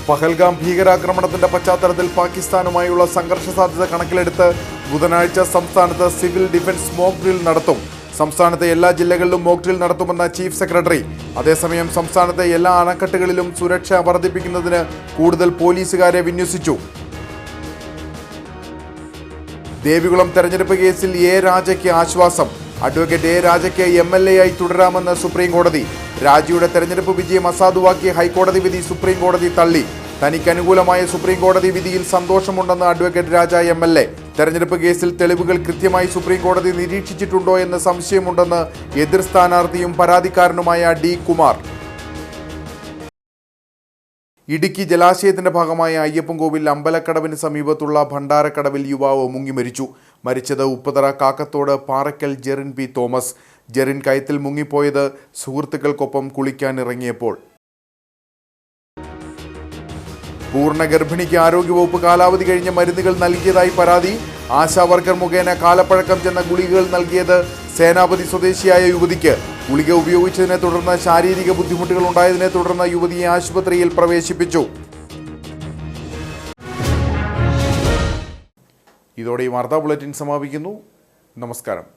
പഹൽഗാം ഭീകരാക്രമണത്തിന്റെ പശ്ചാത്തലത്തിൽ പാകിസ്ഥാനുമായുള്ള സംഘർഷ സാധ്യത കണക്കിലെടുത്ത് ബുധനാഴ്ച സംസ്ഥാനത്ത് സിവിൽ ഡിഫൻസ് മോക്ക് ഡ്രിൽ നടത്തും. സംസ്ഥാനത്തെ എല്ലാ ജില്ലകളിലും മോക്ക് ഡ്രിൽ നടത്തുമെന്ന ചീഫ് സെക്രട്ടറി. അതേസമയം സംസ്ഥാനത്തെ എല്ലാ അണക്കെട്ടുകളിലും സുരക്ഷ വർദ്ധിപ്പിക്കുന്നതിന് കൂടുതൽ പോലീസുകാരെ വിന്യസിച്ചു. ദേവികുളം തെരഞ്ഞെടുപ്പ് കേസിൽ എ രാജയ്ക്ക് ആശ്വാസം. അഡ്വക്കേറ്റ് എ രാജയ്ക്ക് MLA ആയി തുടരാമെന്ന് സുപ്രീം കോടതി. രാജിയുടെ തെരഞ്ഞെടുപ്പ് വിജയം അസാധുവാക്കിയ ഹൈക്കോടതി വിധി സുപ്രീം കോടതി തള്ളി. തനിക്ക് അനുകൂലമായ സുപ്രീം കോടതി വിധിയിൽ സന്തോഷമുണ്ടെന്ന് അഡ്വക്കേറ്റ് രാജ MLA. തെരഞ്ഞെടുപ്പ് കേസിൽ തെളിവുകൾ കൃത്യമായി സുപ്രീം കോടതി നിരീക്ഷിച്ചിട്ടുണ്ടോ എന്ന് സംശയമുണ്ടെന്ന് എതിർ സ്ഥാനാർത്ഥിയും പരാതിക്കാരനുമായ D. കുമാർ. ഇടുക്കി ജലാശയത്തിന്റെ ഭാഗമായ അയ്യപ്പൻകോവിൽ അമ്പലക്കടവിന് സമീപത്തുള്ള ഭണ്ഡാരക്കടവിൽ യുവാവ് മുങ്ങി മരിച്ചു. മരിച്ചത് ഉപ്പതറ കാക്കത്തോട് പാറയ്ക്കൽ ജെറിൻ P. തോമസ്. ജെറിൻ കയത്തിൽ മുങ്ങിപ്പോയത് സുഹൃത്തുക്കൾക്കൊപ്പം കുളിക്കാൻ ഇറങ്ങിയപ്പോൾ. പൂർണ്ണ ഗർഭിണിക്ക് ആരോഗ്യവകുപ്പ് കാലാവധി കഴിഞ്ഞ മരുന്നുകൾ നൽകിയതായി പരാതി. ആശാവർക്കർ മുഖേന കാലപ്പഴക്കം ചെന്ന ഗുളികകൾ നൽകിയത് സേനാപതി സ്വദേശിയായ യുവതിക്ക്. ഗുളിക ഉപയോഗിച്ചതിനെ തുടർന്ന് ശാരീരിക ബുദ്ധിമുട്ടുകൾ ഉണ്ടായതിനെ തുടർന്ന് യുവതിയെ ആശുപത്രിയിൽ പ്രവേശിപ്പിച്ചു. ഇതോടെ ഈ വാർത്താ ബുള്ളറ്റിൻ സമാപിക്കുന്നു. നമസ്കാരം.